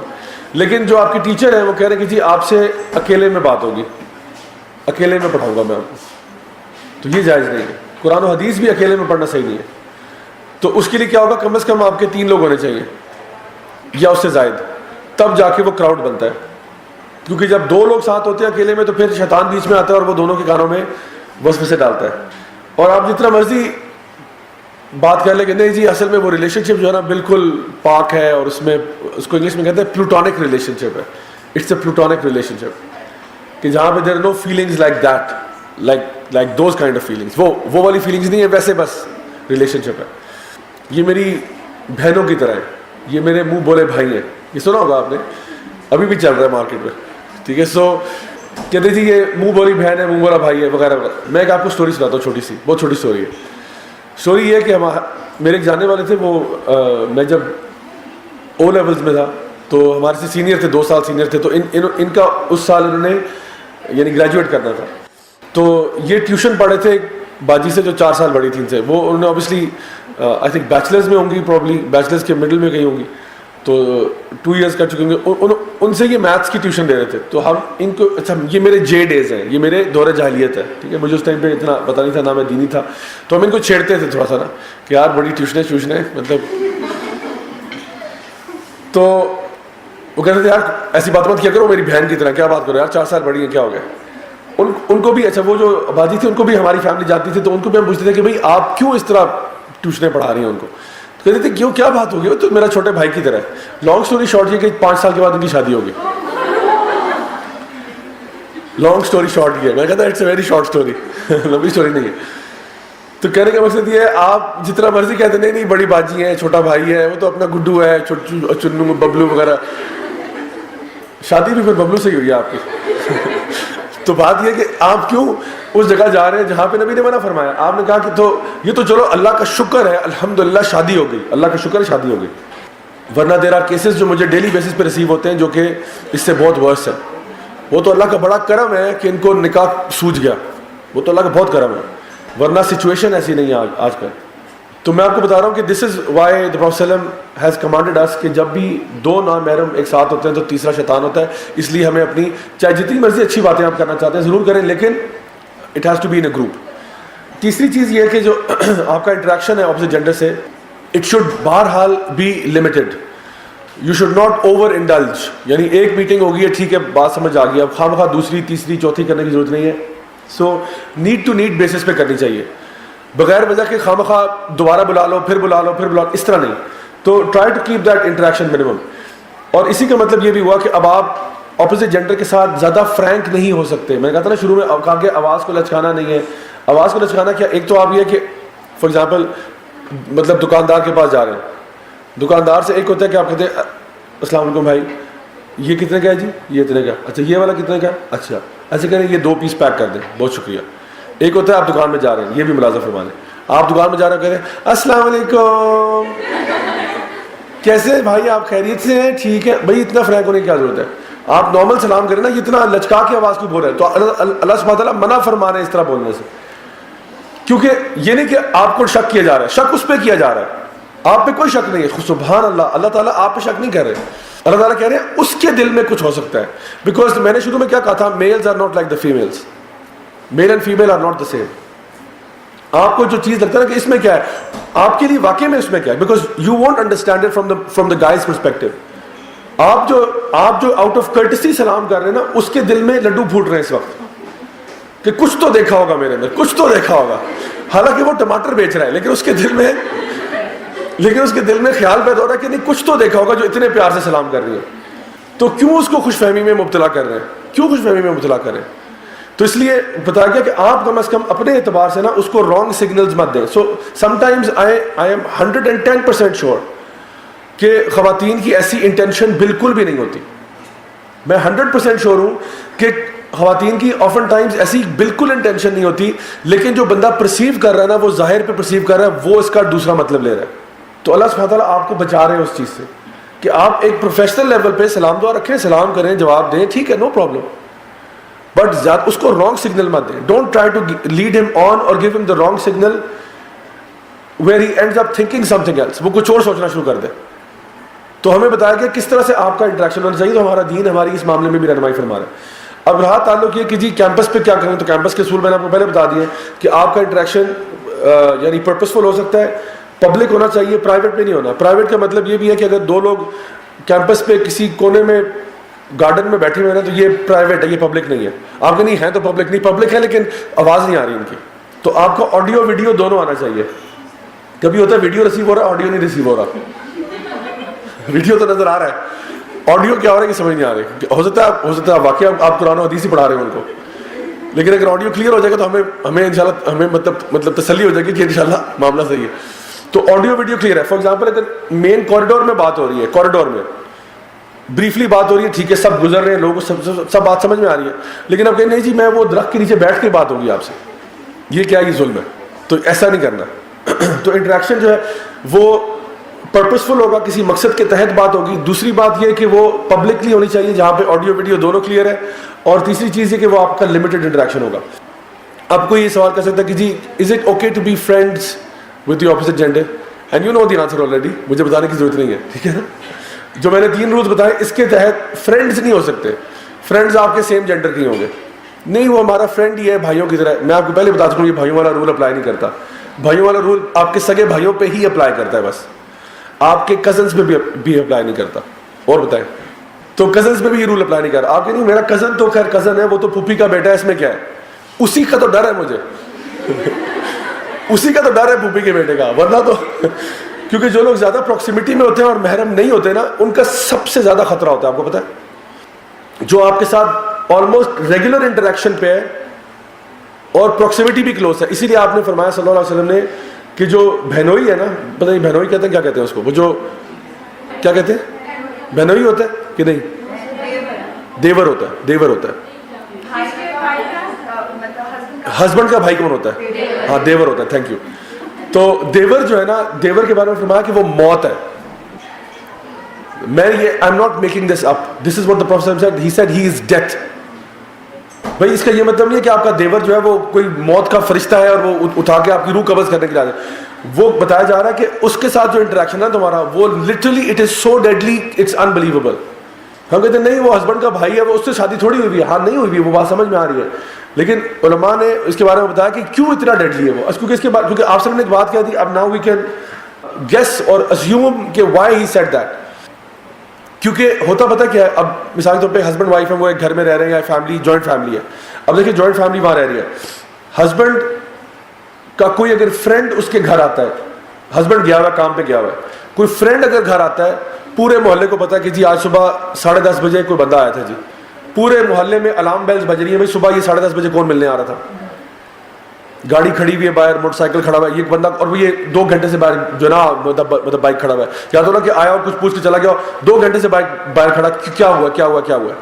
[SPEAKER 1] لیکن جو آپ کی ٹیچر ہیں وہ کہہ رہے ہیں کہ جی آپ سے اکیلے میں بات ہوگی, اکیلے میں پڑھاؤں گا میں آپ کو, تو یہ جائز نہیں ہے. قرآن و حدیث بھی اکیلے میں پڑھنا صحیح نہیں ہے. تو اس کے لیے کیا ہوگا, کم از کم آپ کے 3 لوگ ہونے چاہیے یا اس سے زائد, تب جا کے وہ کراؤڈ بنتا ہے. کیونکہ جب 2 لوگ ساتھ ہوتے ہیں اکیلے میں تو پھر شیطان بیچ میں آتا ہے اور وہ دونوں کے کانوں میں وسوسے ڈالتا ہے. اور آپ جتنا مرضی بات کر لیں کہ نہیں جی اصل میں وہ ریلیشن شپ جو ہے نا بالکل پاک ہے, اور اس میں اس کو انگلش میں کہتے ہیں پلوٹونک ریلیشن شپ ہے. اٹس اے پلوٹونک ریلیشن شپ کہ جہاں پہ there no feelings like that, like those kind of feelings. وہ والی فیلنگز نہیں ہے, ویسے بس ریلیشن شپ ہے. یہ میری بہنوں کی طرح ہے, یہ میرے منہ بولے بھائی ہیں. یہ سنا ہوگا آپ نے, ابھی بھی چل رہا ہے مارکیٹ میں, ٹھیک ہے. سو کہتے جی یہ منہ بولی بہن ہے, منہ بولا بھائی ہے وغیرہ وغیرہ. میں ایک آپ کو اسٹوری سناتا ہوں, چھوٹی سی, بہت چھوٹی اسٹوری ہے. اسٹوری یہ ہے کہ میرے ایک جاننے والے تھے, وہ میں جب او لیولز میں تھا تو ہمارے سے سینئر تھے, 2 سال سینئر تھے. تو ان کا اس سال انہوں نے یعنی گریجویٹ کرنا تھا. تو یہ ٹیوشن پڑھے تھے باجی سے جو 4 سال بڑی تھی ان سے. وہ انہوں نے اوبیسلی آئی تھنک بیچلرز میں ہوں گی, پرابلی بیچلرز کے مڈل میں کہیں ہوں گی, تو 2 ایئرس کر چکے ہوں گے. ان سے یہ میتھس کی ٹیوشن دے رہے تھے. تو ہم ان کو, اچھا یہ میرے جے ڈیز ہیں, یہ میرے دور جاہلیت ہے, ٹھیک ہے. مجھے اس ٹائم پہ اتنا پتہ نہیں تھا, نہ میں دینی تھا, تو ہم ان کو چھیڑتے تھے تھوڑا سا نا کہ یار بڑی ٹیوشنیں مطلب. تو وہ کہتے تھے یار ایسی بات مت کیا کرو میری بہن کی طرح, کیا بات کرو یار 4 سال بڑی ہیں, کیا ہو گیا. ان کو بھی, اچھا وہ جو باجی تھی ان کو بھی ہماری فیملی جاتی تھی, تو ان کو بھی ہم پوچھتے تھے کہ بھائی آپ کیوں اس طرح ٹیوشنیں پڑھا رہی ہیں ان کو. کہتے تھے کیوں, کیا بات ہوگی, تو میرا چھوٹے بھائی کی طرح ہے. لانگ اسٹوری شارٹ یہ کہ 5 سال کے بعد ان کی شادی ہوگی. لانگ اسٹوری شارٹ یہ ہے. میں کہتا it's a very short story, لمبی اسٹوری نہیں ہے. تو کہنے کا مقصد یہ ہے آپ جتنا مرضی کہتے نہیں نہیں بڑی باجی ہے, چھوٹا بھائی ہے, وہ تو اپنا گڈو ہے, چنو ببلو وغیرہ, شادی بھی پھر ببلو سے ہی ہوئی ہے آپ کی. تو بات یہ کہ آپ کیوں اس جگہ جا رہے ہیں جہاں پہ نبی نے منع فرمایا؟ آپ نے کہا کہ تو یہ تو چلو اللہ کا شکر ہے, الحمدللہ شادی ہو گئی, اللہ کا شکر ہے شادی ہو گئی, ورنہ دیر آر کیسز جو مجھے ڈیلی بیسس پہ ریسیو ہوتے ہیں جو کہ اس سے بہت ورس ہے. وہ تو اللہ کا بڑا کرم ہے کہ ان کو نکاح سوج گیا, وہ تو اللہ کا بہت کرم ہے, ورنہ سچویشن ایسی نہیں ہے آج کل. تو میں آپ کو بتا رہا ہوں کہ this is why the prophet وسلم ہیز کمانڈیڈ اس کہ جب بھی دو نامحرم ایک ساتھ ہوتے ہیں تو تیسرا شیطان ہوتا ہے. اس لیے ہمیں اپنی چاہے جتنی مرضی اچھی باتیں آپ کرنا چاہتے ہیں ضرور کریں, لیکن it has to be in a group. تیسری چیز یہ ہے کہ جو آپ کا انٹریکشن ہے اپوزٹ جینڈر سے, اٹ شوڈ بہرحال be limited. You should not overindulge, یعنی ایک میٹنگ ہوگی ہے ٹھیک ہے بات سمجھ آ گئی, اب خواہ مخواہ دوسری تیسری چوتھی کرنے کی ضرورت نہیں ہے. So need to need basis پہ کرنی چاہیے, بغیر وجہ کے خواہ مخواہ دوبارہ بلا لو پھر بلا لو پھر بلا لو, اس طرح نہیں. تو try to keep that interaction minimum. اور اسی کا مطلب یہ بھی ہوا کہ اب آپ اپوزٹ جینڈر کے ساتھ زیادہ فرینک نہیں ہو سکتے. میں نے کہا تھا نا شروع میں, کہا کہ آواز کو لچکانا نہیں ہے. آواز کو لچکانا کیا, ایک تو آپ یہ کہ فار ایگزامپل مطلب دکاندار کے پاس جا رہے ہیں, دکاندار سے ایک ہوتا ہے کہ آپ کہتے ہیں السلام علیکم بھائی یہ کتنے کا ہے جی, یہ اتنے کا, اچھا یہ والا کتنے کا, اچھا ایسے کریں یہ 2 پیس پیک کر دیں بہت شکریہ. ایک ہوتا ہے آپ دکان میں جا رہے ہیں, یہ بھی ملازم فرما لیں, آپ دکان میں جا رہے ہیں کہتے ہیں السلام علیکم کیسے بھائی آپ خیریت سے ہیں, ٹھیک ہے بھائی, اتنا فرینک ہونے کی کیا ضرورت ہے. آپ نارمل سلام کریں نا, اتنا لچکا کے آواز کو بول رہے ہیں. تو اللہ سبحانہ وتعالیٰ منع فرما رہے ہیں اس طرح بولنے سے, کیونکہ یہ نہیں کہ آپ کو شک کیا جا رہا ہے, شک اس پہ کیا جا رہا ہے, آپ پہ کوئی شک نہیں ہے. سبحان اللہ, اللہ تعالیٰ آپ پہ شک نہیں کر رہے, اللہ تعالیٰ کہہ رہے ہیں اس کے دل میں کچھ ہو سکتا ہے. بیکاز میں نے شروع میں کیا کہا تھا, males are not like the females, male and female are not the same. آپ کو جو چیز لگتا ہے نا کہ اس میں کیا ہے, آپ کے لیے واقعی میں اس میں کیا ہے, because you won't understand it from the guys perspective. آپ جو آؤٹ آف کرٹسی سلام کر رہے ہیں نا, اس کے دل میں لڈو پھوٹ رہے ہیں اس وقت کہ کچھ تو دیکھا ہوگا میرے میں, کچھ تو دیکھا ہوگا. حالانکہ وہ ٹماٹر بیچ رہا ہے, لیکن اس کے دل میں خیال پیدا ہو رہا ہے کہ نہیں کچھ تو دیکھا ہوگا جو اتنے پیار سے سلام کر رہی ہے. تو کیوں اس کو خوش فہمی میں مبتلا کر رہے ہیں, کیوں خوش فہمی میں مبتلا کر رہے ہیں؟ تو اس لیے بتایا گیا کہ آپ کم از کم اپنے اعتبار سے نا اس کو رانگ سگنلز مت دیں. So sometimes I am 110% sure کہ خواتین کی ایسی انٹینشن بالکل بھی نہیں ہوتی. میں 100% شیور ہوں کہ خواتین کی آفن ٹائمز ایسی بالکل انٹینشن نہیں ہوتی, لیکن جو بندہ پرسیو کر رہا ہے نا, وہ ظاہر پہ پرسیو کر رہا ہے, وہ اس کا دوسرا مطلب لے رہا ہے. تو اللہ سبحانہ تعالیٰ آپ کو بچا رہے ہیں اس چیز سے کہ آپ ایک پروفیشنل لیول پہ سلام دعا رکھیں, سلام کریں, جواب دیں, ٹھیک ہے, نو پرابلم, بٹ اس کو رانگ سگنل مت دیں. ڈونٹ ٹرائی ٹو لیڈ ہم آن اور give him the wrong signal where he ends up thinking something else, وہ کچھ اور سوچنا شروع کر دے. تو ہمیں بتایا گیا کس طرح سے آپ کا انٹریکشن ہونا چاہیے. تو ہمارا دین ہماری اس معاملے میں بھی رہنمائی فرما رہا ہے. اب رہا تعلق یہ کہ جی کیمپس پہ کیا کریں, تو کیمپس کے اصول میں نے آپ کو پہلے بتا دیے کہ آپ کا انٹریکشن یعنی پرپسفل ہو سکتا ہے, پبلک ہونا چاہیے, پرائیویٹ میں نہیں ہونا. پرائیویٹ کا مطلب یہ بھی ہے کہ اگر 2 لوگ کیمپس پہ کسی کونے میں گارڈن میں بیٹھے ہوئے ہیں تو یہ پرائیویٹ ہے, یہ پبلک نہیں ہے. آپ کے نہیں ہے تو پبلک نہیں, پبلک ہے لیکن آواز نہیں آ رہی ان کی. تو آپ کو آڈیو ویڈیو دونوں آنا چاہیے. کبھی ہوتا ہے ویڈیو ریسیو ہو رہا ہے, آڈیو نہیں ریسیو ہو رہا. ویڈیو تو نظر آ رہا ہے, آڈیو کیا ہو رہا ہے کہ سمجھ نہیں آ رہی. ہو سکتا ہے واقعی آپ قرآن و حدیث ہی پڑھا رہے ہیں ان کو, لیکن اگر آڈیو کلیئر ہو جائے گا تو ہمیں انشاءاللہ ہمیں مطلب تسلی ہو جائے گی کہ انشاءاللہ معاملہ صحیح ہے. تو آڈیو ویڈیو کلیئر ہے. فار ایگزامپل اگر مین کوریڈور میں بات ہو رہی ہے, کوریڈور میں بریفلی بات ہو رہی ہے, ٹھیک ہے, سب گزر رہے ہیں, لوگوں کو سب بات سمجھ میں آ رہی ہے, لیکن اب کہیں نہیں جی میں وہ درخت کے نیچے بیٹھ کے بات ہوگی آپ سے, یہ کیا, یہ ظلم ہے. تو ایسا نہیں کرنا. تو انٹریکشن جو ہے وہ پرپسفل ہوگا, کسی مقصد کے تحت بات ہوگی. دوسری بات یہ کہ وہ پبلکلی ہونی چاہیے جہاں پہ آڈیو ویڈیو دونوں کلیئر ہے. اور تیسری چیز یہ کہ وہ آپ کا لمیٹڈ انٹریکشن ہوگا. اب کوئی یہ سوال کر سکتا ہے کہ جی is it okay to be friends with the opposite gender, and you know the answer already, مجھے بتانے کی ضرورت نہیں ہے, ٹھیک ہے نا. جو میں نے 3 رولز بتائے اس کے تحت فرینڈز نہیں ہو سکتے. فرینڈز آپ کے سیم جینڈر کے ہوں گے, نہیں وہ ہمارا فرینڈ ہی ہے بھائیوں کی طرح. میں آپ کو پہلے بتا سکوں یہ بھائیوں والا رول اپلائی نہیں کرتا. بھائیوں والا رول آپ کے سگے بھائیوں پہ ہی اپلائی کرتا ہے, بس آپ کے کزنس پہ بھی اپلائی نہیں کرتا. اور بتائیں, تو کزنس پہ بھی یہ رول اپلائی نہیں کر رہا. آپ کہ نہیں میرا کزن تو خیر کزن ہے, وہ تو پھوپھی کا بیٹا ہے, اس میں کیا ہے, اسی کا تو ڈر ہے مجھے. اسی کا تو ڈر ہے پھوپھی کے بیٹے کا, ورنہ تو کیونکہ جو لوگ زیادہ پروکسیمیٹی میں ہوتے ہیں اور محرم نہیں ہوتے نا, ان کا سب سے زیادہ خطرہ ہوتا ہے. آپ کو پتا ہے جو آپ کے ساتھ آلموسٹ ریگولر انٹریکشن پہ ہے اور پروکسیمیٹی بھی کلوز ہے. اسی لیے آپ نے فرمایا صلی اللہ علیہ وسلم نے کہ جو بہنوئی ہے نا, پتہ نہیں بہنوئی کہتے ہیں کیا کہتے ہیں اس کو, وہ جو کیا کہتے ہیں, بہنوئی ہوتا ہے کہ نہیں, دیور ہوتا ہے, دیور ہوتا ہے. ہسبینڈ کا بھائی کون ہوتا ہے؟ ہاں دیور ہوتا ہے. Thank you. تو دیور جو ہے نا, دیور کے بارے میں فرمایا کہ وہ موت ہے. میں یہ I am not making this up, this is what the prophet said, he said he is death. بھائی اس کا یہ مطلب نہیں ہے کہ آپ کا دیور جو ہے وہ کوئی موت کا فرشتہ ہے اور وہ اٹھا کے آپ کی روح قبض کرنے کے لیے آ جائے. وہ بتایا جا رہا ہے کہ اس کے ساتھ جو انٹریکشن ہے تمہارا, وہ literally it is so deadly, it's unbelievable. ہم کہتے ہیں نہیں وہ ہسبینڈ کا بھائی ہے, وہ اس سے شادی تھوڑی ہوئی ہے. ہاں نہیں ہوئی ہے, وہ بات سمجھ میں آ رہی ہے, لیکن علماء نے اس کے بارے میں بتایا کہ کیوں اتنا ڈیڈلی ہے وہ. کیونکہ اس کے بعد, کیونکہ آپ نے ایک بات کہی تھی, اب ناؤ وی کین گیس اور اسیوم کہ وائی ہی سیڈ دیٹ. کیونکہ ہوتا پتہ کیا ہے, اب مثال کے طور پہ ہسبینڈ وائف ہیں, وہ ایک گھر میں رہ رہے ہیں, یا فیملی جوائنٹ فیملی ہے. اب دیکھیے جوائنٹ فیملی وہاں رہ رہی ہے, ہسبینڈ کا کوئی اگر فرینڈ اس کے گھر آتا ہے, ہسبینڈ گیا ہوا ہے, کام پہ گیا ہوا ہے, کوئی فرینڈ اگر گھر آتا ہے, پورے محلے کو پتا ہے کہ جی آج صبح 10:30 بجے کوئی بندہ آیا تھا جی. پورے محلے میں الارم بیلز بج رہی ہیں, بھائی صبح یہ 10:30 بجے کون ملنے آ رہا تھا. گاڑی کھڑی ہوئی ہے باہر, موٹر سائیکل کھڑا ہوا ہے, یہ بندہ, اور وہ یہ 2 گھنٹے سے باہر جو نا مطلب بائک کھڑا ہوا ہے. یا تو نا کہ آیا اور کچھ پوچھ کے چلا گیا, 2 گھنٹے سے بائک باہر کھڑا, کیا ہوا کیا ہوا کیا ہوا.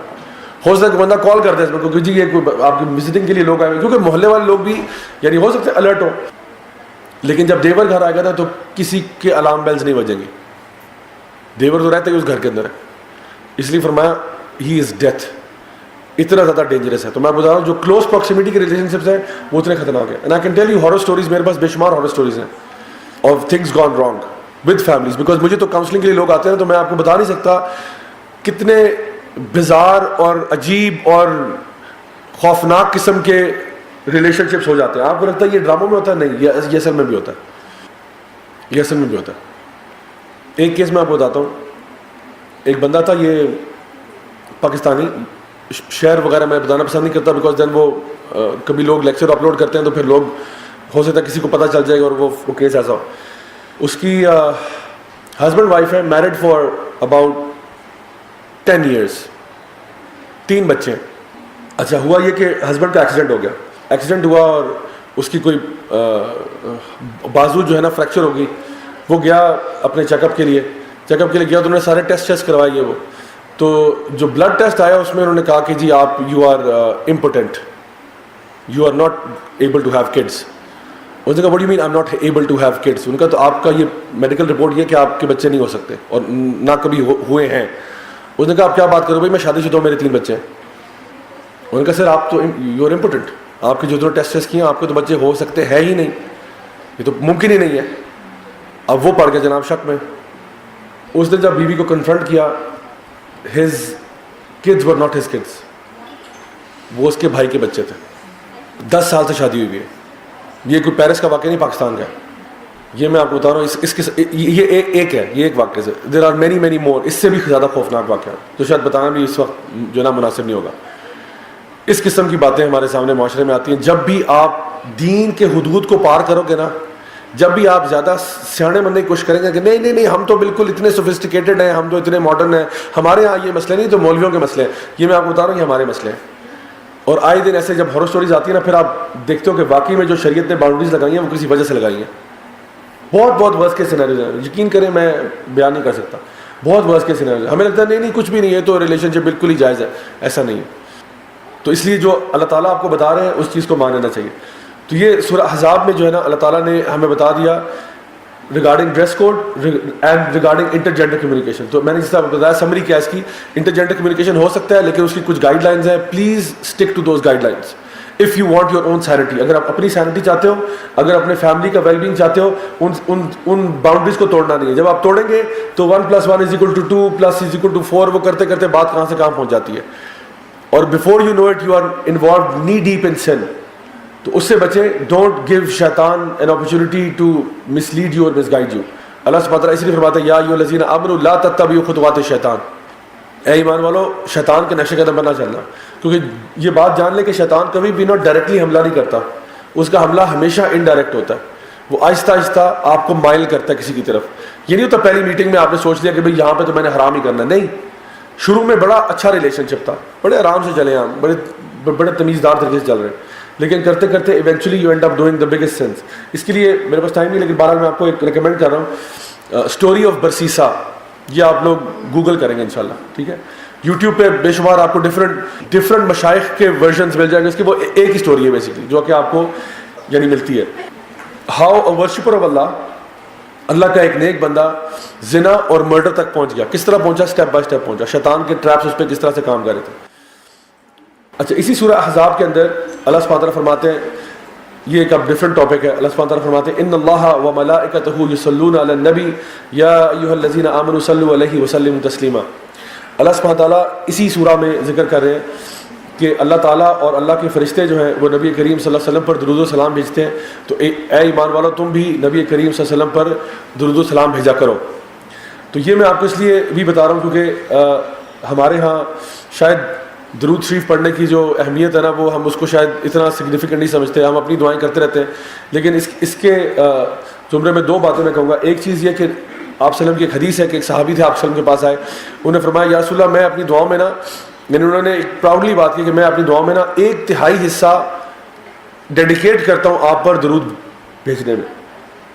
[SPEAKER 1] ہو سکتا ہے کہ بندہ کال کرتا ہے اس میں, کیونکہ جی یہ کوئی آپ کی وزٹنگ کے لیے لوگ آئے ہوئے, کیونکہ محلے والے لوگ بھی یعنی ہو سکتے ہیں الرٹ ہو. لیکن جب دیور گھر آئے گا تو کسی کے الارم بیلز نہیں بجیں گے. دیور تو رہتا ہے اس گھر کے اندر ہے, اس لیے فرمایا ہی از ڈیتھ. اتنا زیادہ ڈینجرس ہے. تو میں بتا رہا ہوں جو کلوز پراکسیمیٹی کے ریلیشن شپس ہیں وہ اتنے خطرناک ہیں. And I can tell you horror stories, میرے پاس بے شمار ہارر اسٹوریز ہیں of things gone wrong with families. Because مجھے تو کاؤنسلنگ کے لیے لوگ آتے ہیں, تو میں آپ کو بتا نہیں سکتا کتنے بزار اور عجیب اور خوفناک قسم کے ریلیشن شپس ہو جاتے ہیں. آپ کو لگتا ہے یہ ڈراموں میں ہوتا ہے, نہیں, یہ اصل میں بھی ہوتا ہے, یہ اصل میں بھی ہوتا ہے. ایک کیس میں آپ کو بتاتا ہوں. ایک بندہ تھا, یہ پاکستانی, شہر وغیرہ میں بتانا پسند نہیں کرتا, بیکاز دین وہ کبھی لوگ لیکچر اپلوڈ کرتے ہیں تو پھر لوگ ہو سکتا ہے کسی کو پتہ چل جائے گا اور وہ کیس ایسا ہو. اس کی ہسبینڈ وائف ہے, میرڈ فار اباؤٹ 10 years, 3 بچے ہیں. اچھا ہوا یہ کہ ہسبینڈ کا ایکسیڈنٹ ہو گیا. ایکسیڈنٹ ہوا اور اس کی کوئی بازو جو ہے نا فریکچر ہو گئی. وہ گیا اپنے چیک اپ کے لیے گیا, تو انہوں نے سارے ٹیسٹ کروائے. وہ تو جو بلڈ ٹیسٹ آیا اس میں انہوں نے کہا کہ جی آپ you are impotent, you are not able to have kids. اس نے کہا what you mean I am not able to have kids. ان کا تو آپ کا یہ میڈیکل رپورٹ یہ کہ آپ کے بچے نہیں ہو سکتے اور نہ کبھی ہوئے ہیں. اس نے کہا آپ کیا بات کرو بھائی, میں شادی شدہ ہوں, میرے 3 بچے ہیں. انہوں نے کہا سر آپ تو یو آر امپوٹنٹ, آپ کے جو ٹیسٹ کیے ہیں آپ کے تو بچے ہو سکتے ہیں ہی نہیں, یہ تو ممکن ہی نہیں ہے. اب وہ پڑ گیا جناب شک میں. اس نے جب بیوی کو کنفرنٹ کیا, his kids were not his kids, وہ اس کے بھائی کے بچے تھے. 10 سال سے شادی ہوئی ہے. یہ کوئی پیرس کا واقعہ نہیں, پاکستان کا ہے. یہ میں آپ کو بتا رہا ہوں, یہ ایک ہے, یہ ایک واقعہ سے. There are many many more, اس سے بھی زیادہ خوفناک واقعہ جو شاید بتانا بھی اس وقت جو نا مناسب نہیں ہوگا. اس قسم کی باتیں ہمارے سامنے معاشرے میں آتی ہیں. جب بھی آپ دین کے حدود کو پار کرو گے نا, جب بھی آپ زیادہ سیانے بننے کی کوشش کریں گے کہ نہیں ہم تو بالکل اتنے سوفسٹیکیٹڈ ہیں, ہم تو اتنے ماڈرن ہیں, ہمارے یہاں یہ مسئلے نہیں, تو مولویوں کے مسئلے ہیں. یہ میں آپ کو بتا رہا ہوں یہ ہمارے مسئلے ہیں. اور آئے دن ایسے جب ہارر اسٹوریز آتی ہیں نا, پھر آپ دیکھتے ہو کہ واقعی میں جو شریعت نے باؤنڈریز لگائی ہیں وہ کسی وجہ سے لگائی ہیں. بہت ورس کے سینیریوز ہیں, یقین کریں میں بیان نہیں کر سکتا, بہت ورس کے سینیریوز. ہمیں لگتا ہے نہیں کچھ بھی نہیں ہے, تو ریلیشن شپ بالکل ہی جائز ہے. ایسا نہیں ہے. تو اس لیے جو اللہ تعالیٰ آپ کو بتا رہے ہیں اس چیز کو مان لینا چاہیے. تو یہ سورہ احزاب میں جو ہے نا اللہ تعالیٰ نے ہمیں بتا دیا regarding dress code and regarding inter gender communication. تو میں نے جس طرح بتایا سمری کیا اس کی, انٹر جینڈر کمیونیکیشن ہو سکتا ہے لیکن اس کی کچھ گائیڈ لائنز ہیں. Please stick to those guidelines if you want your own sanity. اگر آپ اپنی سینٹی چاہتے ہو, اگر اپنے فیملی کا ویل بینگ چاہتے ہو, ان باؤنڈریز کو توڑنا نہیں ہے. جب آپ توڑیں گے تو 1+1=2 +4 وہ کرتے کرتے بات کہاں سے کہاں پہنچ جاتی ہے. اور before you know it you are involved knee deep in sin. تو اس سے بچیں. ڈونٹ گیو شیطان an opportunity to mislead you or miss guide you. اللہ سبحانہ وتعالیٰ اسی لیے فرماتا ہے یا ایھا الذین آمنوا لا تتبعوا خطوات الشیطان, اے ایمان والو شیطان کے نقش قدم پر نہ چلنا. کیونکہ یہ بات جان لیں کہ شیطان کبھی بھی نہ ڈائریکٹلی حملہ نہیں کرتا, اس کا حملہ ہمیشہ انڈائریکٹ ہوتا ہے. وہ آہستہ آہستہ آپ کو مائل کرتا ہے کسی کی طرف. یہ نہیں ہوتا پہلی میٹنگ میں آپ نے سوچ لیا کہ بھائی یہاں پہ تو میں نے حرام ہی کرنا. نہیں, شروع میں بڑا اچھا ریلیشن شپ تھا, بڑے آرام سے چلے, ہم بڑے تمیزدار طریقے سے چل رہے ہیں, لیکن کرتے کرتے eventually you end up doing the biggest sins. اس کے لیے میرے پاس ٹائم نہیں, لیکن بہرحال میں آپ کو ایک ریکمینڈ کر رہا ہوں, اسٹوری آف برسیسا. یہ آپ لوگ گوگل کریں گے انشاءاللہ, ٹھیک ہے. یوٹیوب پہ بے شمار آپ کو ڈفرنٹ مشائخ کے ورژنز مل جائیں گے. اس کی وہ ایک ہی اسٹوری ہے بیسکلی جو کہ آپ کو یعنی ملتی ہے. ہاؤ اے ورشپر آف اللہ کا ایک نیک بندہ زنا اور مرڈر تک پہنچ گیا. کس طرح پہنچا؟ اسٹیپ بائی اسٹیپ پہنچا. شیطان کے ٹریپس اس پہ کس طرح سے کام کر رہے تھے. اچھا اسی سورہ احزاب کے اندر اللہ سبحانہ تعالیٰ فرماتے ہیں, یہ ایک اب ڈفرنٹ ٹاپک ہے. اللہ سبحانہ تعالیٰ فرماتے ہیں ان اللہ و ملائکتہ یصلون علی النبی یا ایھا الذین آمنوا صلوا علیہ وسلموا تسلیما. اللہ سبحانہ تعالیٰ اسی سورہ میں ذکر کر رہے ہیں کہ اللہ تعالیٰ اور اللہ کے فرشتے جو ہیں وہ نبی کریم صلی اللہ علیہ وسلم پر درود و سلام بھیجتے ہیں. تو اے ایمان والو تم بھی نبی کریم صلی اللہ علیہ وسلم پر درود و سلام بھیجا کرو. تو یہ میں آپ کو اس لیے بھی بتا رہا ہوں کیونکہ ہمارے ہاں شاید درود شریف پڑھنے کی جو اہمیت ہے نا وہ ہم اس کو شاید اتنا سگنیفیکنٹ نہیں سمجھتے. ہم اپنی دعائیں کرتے رہتے ہیں. لیکن اس کے زمرے میں دو باتیں میں کہوں گا. ایک چیز یہ کہ آپ وسلم کی ایک حدیث ہے کہ ایک صحابی تھے آپ وسلم کے پاس آئے, انہوں نے فرمایا یا رسول اللہ میں اپنی دعاؤں میں نا, یعنی انہوں نے ایک پراؤڈلی بات کی کہ میں اپنی دعاؤں میں نا 1/3 حصہ ڈیڈیکیٹ کرتا ہوں آپ پر درود بھیجنے میں,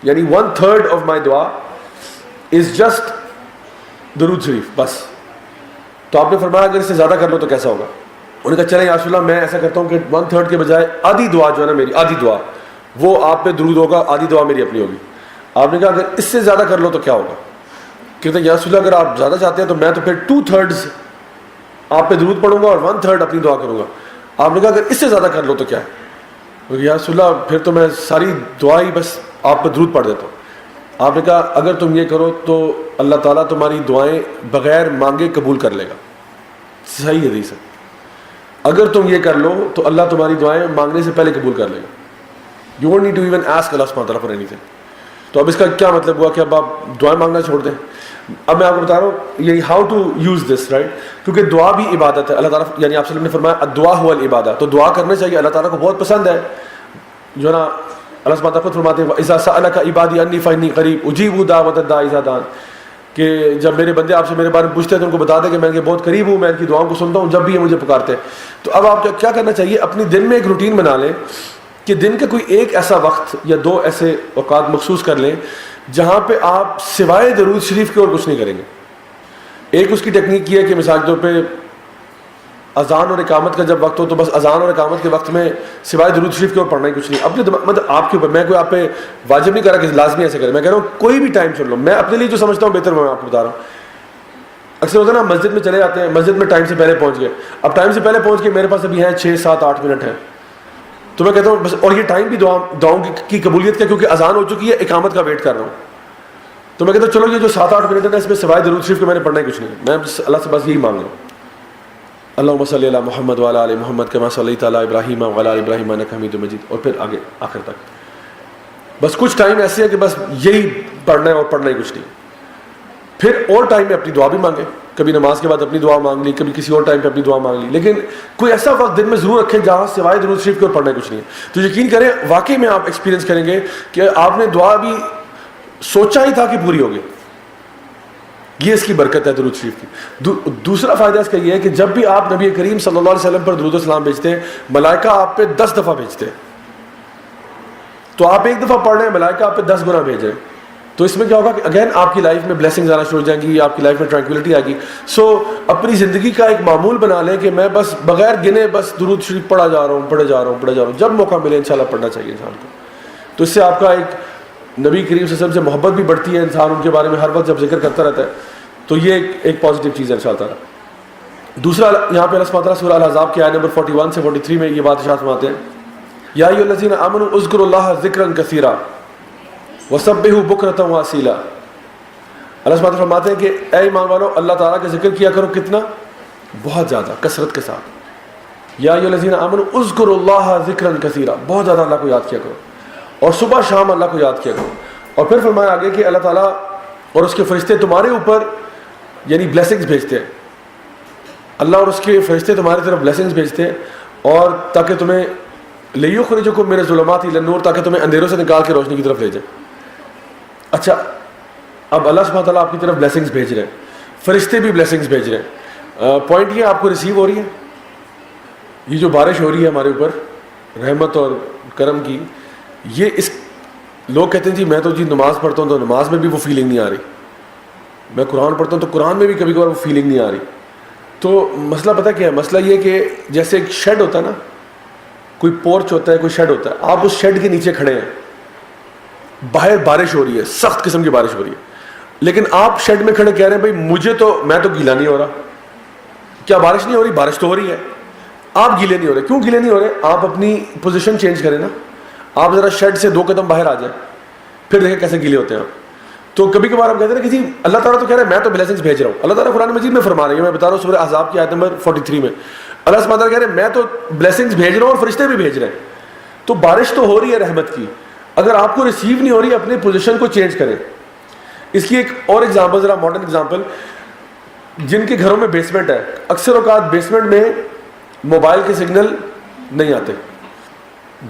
[SPEAKER 1] یعنی 1/3 آف مائی دعا از جسٹ درود شریف بس. تو آپ نے فرمایا اگر اس سے زیادہ کر لو تو کیسا ہوگا؟ انہوں نے کہا چلیں یا رسول اللہ میں ایسا کرتا ہوں کہ 1/3 کے بجائے آدھی دعا جو ہے نا میری آدھی دعا وہ آپ پہ درود ہوگا, آدھی دعا میری اپنی ہوگی. آپ نے کہا اگر اس سے زیادہ کر لو تو کیا ہوگا؟ کہتے ہیں یا رسول اللہ اگر آپ زیادہ چاہتے ہیں تو میں تو پھر 2/3 آپ پہ درود پڑھوں گا اور 1/3 اپنی دعا کروں گا. آپ نے کہا اگر اس سے زیادہ کر لو تو کیا ہے؟ یا رسول اللہ پھر تو میں ساری دعا ہی بس آپ پہ درود پڑھ دیتا ہوں. آپ نے کہا اگر تم یہ کرو تو اللہ تعالیٰ تمہاری دعائیں بغیر مانگے قبول کر لے گا. صحیح حدیث ہے. اگر تم یہ کر لو تو اللہ تمہاری دعائیں مانگنے سے پہلے قبول کر لے گا. You don't need to even ask اللہ سبحانہ تعالیٰ فار اینی تھنگ. تو اب اس کا کیا مطلب ہوا کہ اب آپ دعائیں مانگنا چھوڑ دیں؟ اب میں آپ کو بتا رہا ہوں یہی how to use this right, کیونکہ دعا بھی عبادت ہے. اللہ تعالیٰ یعنی آپ نے فرمایا دعا ہوا العبادہ, تو دعا کرنا چاہیے. اللہ تعالیٰ کو بہت پسند ہے جو نا اللہ سبحانہ تعالیٰ فرماتے ہیں اذا سألک عبادی انی فانی قریب اجیب دعوت الداعی اذا دعان, کہ جب میرے بندے آپ سے میرے بارے میں پوچھتے ہیں تو ان کو بتا دیں کہ میں ان کے بہت قریب ہوں, میں ان کی دعاؤں کو سنتا ہوں جب بھی یہ مجھے پکارتے ہیں. تو اب آپ کیا کرنا چاہیے, اپنی دن میں ایک روٹین بنا لیں کہ دن کا کوئی ایک ایسا وقت یا 2 ایسے اوقات مخصوص کر لیں جہاں پہ آپ سوائے درود شریف کے اور کچھ نہیں کریں گے. ایک اس کی ٹیکنیک یہ ہے کہ مثال کے طور پہ اذان اور اقامت کا جب وقت ہو تو بس اذان اور اقامت کے وقت میں سوائے درود شریف کے اور پڑھنا ہی کچھ نہیں. اپنے مطلب آپ کے اوپر, میں کوئی آپ پہ واجب نہیں کر رہا کہ لازمی ایسے کریں, میں کہہ رہا ہوں کوئی بھی ٹائم چن لو. میں اپنے لیے جو سمجھتا ہوں بہتر میں آپ کو بتا رہا ہوں. اکثر ہوتا ہے نا مسجد میں چلے جاتے ہیں, مسجد میں ٹائم سے پہلے پہنچ گئے, اب ٹائم سے پہلے پہنچ کے میرے پاس ابھی ہیں 6 7 8 منٹ ہیں, تو میں کہتا ہوں بس, اور یہ ٹائم بھی دعاؤں کی قبولیت کا کیونکہ اذان ہو چکی ہے, اقامت کا ویٹ کر رہا ہوں. تو میں کہتا ہوں چلو یہ جو 7 8 منٹ ہے نا اس میں سوائے درود شریف کے میں نے پڑھنا ہی کچھ نہیں, میں اللہ سے بس یہی مانگ رہا ہوں اللہم صلی علی محمد وعلی آل محمد کما صلیت علی ابراہیم وعلی آل ابراہیم انک حمید مجید, اور پھر آگے آخر تک. بس کچھ ٹائم ایسے ہے کہ بس یہی پڑھنا ہے اور پڑھنا ہی کچھ نہیں. پھر اور ٹائم میں اپنی دعا بھی مانگے, کبھی نماز کے بعد اپنی دعا مانگ لی, کبھی کسی اور ٹائم پہ اپنی دعا مانگ لی, لیکن کوئی ایسا وقت دن میں ضرور رکھیں جہاں سوائے درود شریف کے اور پڑھنا کچھ نہیں ہے. تو یقین کریں واقعی میں آپ ایکسپیرینس کریں گے کہ آپ نے دعا بھی سوچا ہی تھا کہ پوری ہوگی. یہ اس کی برکت ہے درود شریف کی. دوسرا فائدہ اس کا یہ ہے کہ جب بھی آپ نبی کریم صلی اللہ علیہ وسلم پر درود و سلام بھیجتے ہیں, ملائکہ آپ پہ 10 دفعہ بھیجتے ہیں. تو آپ 1 دفعہ پڑھ رہے ہیں, ملائکہ آپ پہ 10 گنا بھیج رہے ہیں. تو اس میں کیا ہوگا کہ اگین آپ کی لائف میں بلیسنگز آنا شروع ہو جائیں گی, آپ کی لائف میں ٹرانکولیٹی آئے گی. سو اپنی زندگی کا ایک معمول بنا لیں کہ میں بس بغیر گنے بس درود شریف پڑھا جا رہا ہوں. جب موقع ملے انشاءاللہ پڑھنا چاہیے انسان کو. تو اس سے آپ کا ایک نبی کریم صلی اللہ علیہ وسلم سے محبت بھی بڑھتی ہے, انسان ان کے بارے میں ہر وقت جب ذکر کرتا رہتا ہے. تو یہ ایک پازیٹیو چیز ہے انشاءاللہ تعالیٰ. دوسرا یہاں پہ اللہ سبحانہ وتعالیٰ سورہ الاحزاب کی آیت نمبر 41 سے 43 میں یہ بات ارشاد فرماتے ہیں یا ایھا الذین آمنوا اذکروا اللہ ذکرا کثیرا وسبحوا بکرۃ واصیلا. اللہ سبحانہ وتعالیٰ فرماتے ہیں کہ اے ایمان والو اللہ تعالیٰ کا ذکر کیا کرو, کتنا؟ بہت زیادہ, کثرت کے ساتھ. یا ایھا الذین آمنوا اذکروا اللہ ذکرا کثیرا, بہت زیادہ اللہ کو یاد کیا کرو, اور صبح شام اللہ کو یاد کیا کرو. اور پھر فرمایا آگے کہ اللہ تعالیٰ اور اس کے فرشتے تمہارے اوپر یعنی بلیسنگز بھیجتے ہیں. اللہ اور اس کے فرشتے تمہاری طرف بلیسنگز بھیجتے ہیں, اور تاکہ تمہیں لیخرجکم من الظلمات الی النور, تاکہ تمہیں اندھیروں سے نکال کے روشنی کی طرف لے جائے. اچھا اب اللہ سبحانہ تعالیٰ آپ کی طرف بلیسنگز بھیج رہے ہیں, فرشتے بھی بلیسنگز بھیج رہے ہیں. پوائنٹ یہ آپ کو ریسیو ہو رہی ہے, یہ جو بارش ہو رہی ہے ہمارے اوپر رحمت اور کرم کی, یہ اس لوگ کہتے ہیں جی میں تو جی نماز پڑھتا ہوں تو نماز میں بھی وہ فیلنگ نہیں آ رہی, میں قرآن پڑھتا ہوں تو قرآن میں بھی کبھی کبھار وہ فیلنگ نہیں آ رہی. تو مسئلہ پتہ کیا ہے؟ مسئلہ یہ کہ جیسے ایک شیڈ ہوتا ہے نا, کوئی پورچ ہوتا ہے, کوئی شیڈ ہوتا ہے, آپ اس شیڈ کے نیچے کھڑے ہیں, باہر بارش ہو رہی ہے, سخت قسم کی بارش ہو رہی ہے, لیکن آپ شیڈ میں کھڑے کہہ رہے ہیں بھائی میں تو گیلا نہیں ہو رہا. کیا بارش نہیں ہو رہی؟ بارش تو ہو رہی ہے, آپ گیلے نہیں ہو رہے. کیوں گیلے نہیں ہو رہے؟ آپ اپنی پوزیشن چینج کریں نا, آپ ذرا شیڈ سے 2 قدم باہر آ جائیں, پھر دیکھیں کیسے گیلے ہوتے ہیں آپ. تو کبھی کبھار ہم کہتے ہیں کہ جی اللہ تعالیٰ تو کہہ رہا ہے میں تو بلیسنگز بھیج رہا ہوں. اللہ تعالیٰ قرآن مجید میں فرما رہے ہیں, میں بتا رہا ہوں سورہ احزاب کی آیت نمبر 43 میں اللہ سبحانہ وتعالیٰ کہہ رہے ہیں میں تو بلیسنگز بھیج رہا ہوں اور فرشتے بھی بھیج رہے ہیں. تو بارش تو ہو رہی ہے رحمت کی, اگر آپ کو ریسیو نہیں ہو رہی اپنے پوزیشن کو چینج کریں. اس کی ایک اور ایگزامپل, ذرا ماڈرن ایگزامپل, جن کے گھروں میں بیسمنٹ ہے, اکثر اوقات بیسمنٹ میں موبائل کے سگنل نہیں آتے,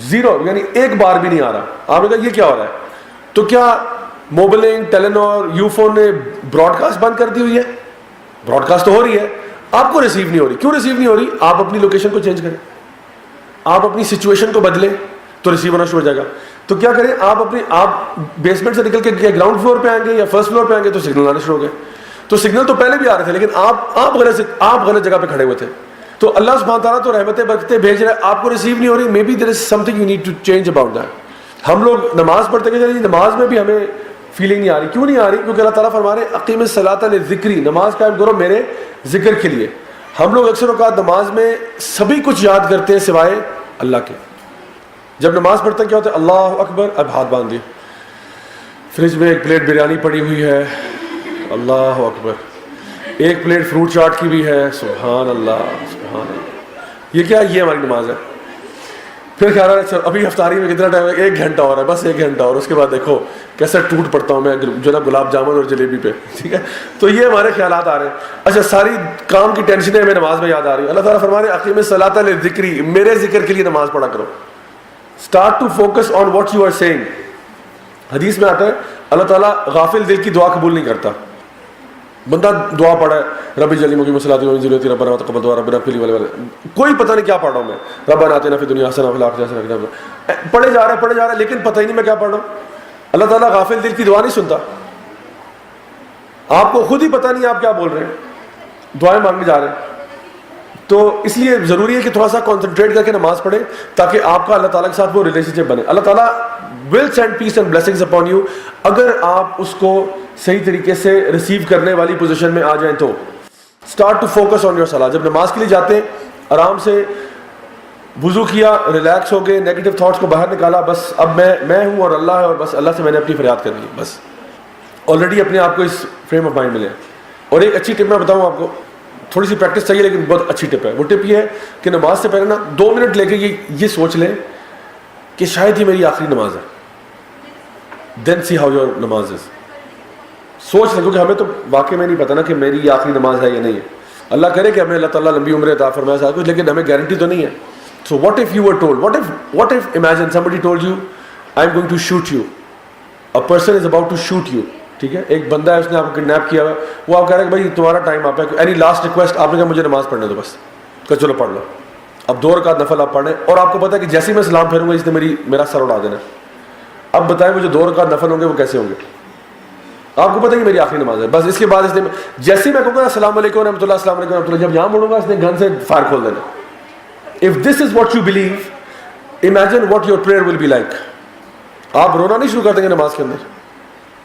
[SPEAKER 1] زیرو, یعنی ایک بار بھی نہیں آ رہا. آپ نے کہا یہ کیا ہو رہا ہے؟ تو کیا موبلنگ, ٹیلینور, یوفون نے براڈ کاسٹ بند کر دی ہوئی ہے؟ براڈ کاسٹ تو ہو رہی ہے, آپ کو ریسیو نہیں ہو رہی. کیوں ریسیو نہیں ہو رہی؟ آپ اپنی لوکیشن کو چینج کریں, آپ اپنی سچویشن کو بدلیں تو ریسیو ہونا شروع ہو جائے گا. تو کیا کریں, آپ بیسمنٹ سے نکل کے گراؤنڈ فلور پہ آئیں گے یا فرسٹ فلور پہ آئیں گے تو سگنل آنا شروع ہو گئے. تو سگنل تو پہلے بھی آ رہے تھے, لیکن آپ غلط جگہ پہ کھڑے ہوئے تھے. تو اللہ سبحانہ تعالیٰ تو رحمتیں برکتیں بھیج رہا ہے, آپ کو ریسیو نہیں ہو رہی. Maybe there is something you need to change about that. ہم لوگ نماز پڑھتے کہ نماز میں بھی ہمیں فیلنگ نہیں آ رہی. کیوں نہیں آ رہی؟ کیونکہ اللہ تعالیٰ فرما رہے ہیں اقیم الصلاۃ لذکری, نماز قائم کرو میرے ذکر کے لیے. ہم لوگ اکثر اوقات نماز میں سبھی کچھ یاد کرتے ہیں سوائے اللہ کے. جب نماز پڑھتے ہیں کیا ہوتا ہے؟ اللہ اکبر, اب ہاتھ باندھ دیے, فریج میں ایک پلیٹ بریانی پڑی ہوئی ہے, اللہ اکبر, ایک پلیٹ فروٹ چاٹ کی بھی ہے, سبحان اللہ سبحان اللہ. یہ کیا؟ یہ ہماری نماز ہے. پھر خیال ہے چل ابھی افطاری میں کتنا ٹائم ہے؟ 1 گھنٹہ اور ہے, بس 1 گھنٹہ اور, اس کے بعد دیکھو کیسا ٹوٹ پڑتا ہوں میں جو نا گلاب جامن اور جلیبی پہ. ٹھیک ہے, تو یہ ہمارے خیالات آ رہے ہیں. اچھا, ساری کام کی ٹینشنیں ہمیں نماز میں یاد آ رہی ہیں. اللہ تعالیٰ فرما رہے ہیں اقیم الصلاۃ لذکری, میرے ذکر کے لیے نماز پڑھا کرو. Start to focus on what you are seeing. حدیث میں آتا ہے اللہ تعالیٰ غافل دل کی دعا قبول نہیں کرتا. بندہ دعا پڑھا ہے ربی جلی مقیم الصلاۃ وانزلتی ربنا وتقبل دعا ربنا اغفر لي کوئی پتہ نہیں کیا پڑھ رہا ہوں میں, ربنا آتنا فی الدنیا حسنہ وفی الآخرۃ حسنہ, پڑھے جا رہا ہے لیکن پتہ ہی نہیں میں کیا پڑھ رہا ہوں. اللہ تعالیٰ غافل دل کی دعا نہیں سنتا. آپ کو خود ہی پتہ نہیں آپ کیا بول رہے ہیں, دعائیں مانگنے جا رہے ہیں. تو اس لیے ضروری ہے کہ تھوڑا سا کنسنٹریٹ کر کے نماز پڑھیں تاکہ آپ کا اللہ تعالیٰ کے ساتھ وہ ریلیشن شپ بنے. اللہ تعالیٰ will send piece and blessings upon you اگر آپ اس کو صحیح طریقے سے ریسیو کرنے والی پوزیشن میں آ جائیں. تو start to focus on your صلاۃ. جب نماز کے لیے جاتے ہیں آرام سے وضو کیا, ریلیکس ہو گئے, نیگیٹو تھاٹس کو باہر نکالا, بس اب میں ہوں اور اللہ ہے, اور بس اللہ سے میں نے اپنی فریاد کرنی ہے. بس آلریڈی اپنے آپ کو اس فریم آف مائنڈ ملے. اور ایک اچھی ٹپ میں بتاؤں آپ کو, تھوڑی سی پریکٹس چاہیے لیکن بہت اچھی ٹپ ہے. وہ ٹپ یہ ہے کہ نماز سے پہلے نا 2 منٹ لے کے یہ سوچ لیں کہ شاید یہ میری آخری نماز ہے. دین سی ہاؤ یور نماز از. سوچ لیں, کیونکہ ہمیں تو واقعی میں نہیں پتا نا کہ میری یہ آخری نماز ہے یا نہیں ہے. اللہ کرے کہ ہمیں اللہ تعالیٰ لمبی عمر عطا فرمائے ساتھ کچھ, لیکن ہمیں گارنٹی تو نہیں ہے. So what if you were told, what if imagine somebody told you I am going to shoot you, a person is about to shoot you. ٹھیک ہے, ایک بندہ ہے اس نے آپ کو کڈنیپ کیا ہوا, وہ آپ کہہ رہے ہیں کہ بھائی تمہارا ٹائم آپ ہے, اینی لاسٹ ریکویسٹ. آپ نے کہا مجھے نماز پڑھنے دو بس, کہ چلو پڑھ لو. اب 2 رکعت نفل آپ پڑھیں, اور آپ کو پتا ہے کہ جیسے ہی میں سلام پھیروں گا اس نے میرا سر اڑا دینا. اب بتائیں مجھے 2 رکعت نفل ہوں گے وہ کیسے ہوں گے؟ آپ کو پتا ہے کہ میری آخری نماز ہے. بس اس کے بعد اس نے جیسے ہی میں کہوں گا السلام علیکم ورحمۃ اللہ, السلام علیکم ورحمۃ اللہ, جب یہاں مڑوں گا اس نے گن سے فائر کھول دینا. If this is what you believe, imagine what your prayer will be like. آپ رونا نہیں شروع کر دیں گے نماز کے اندر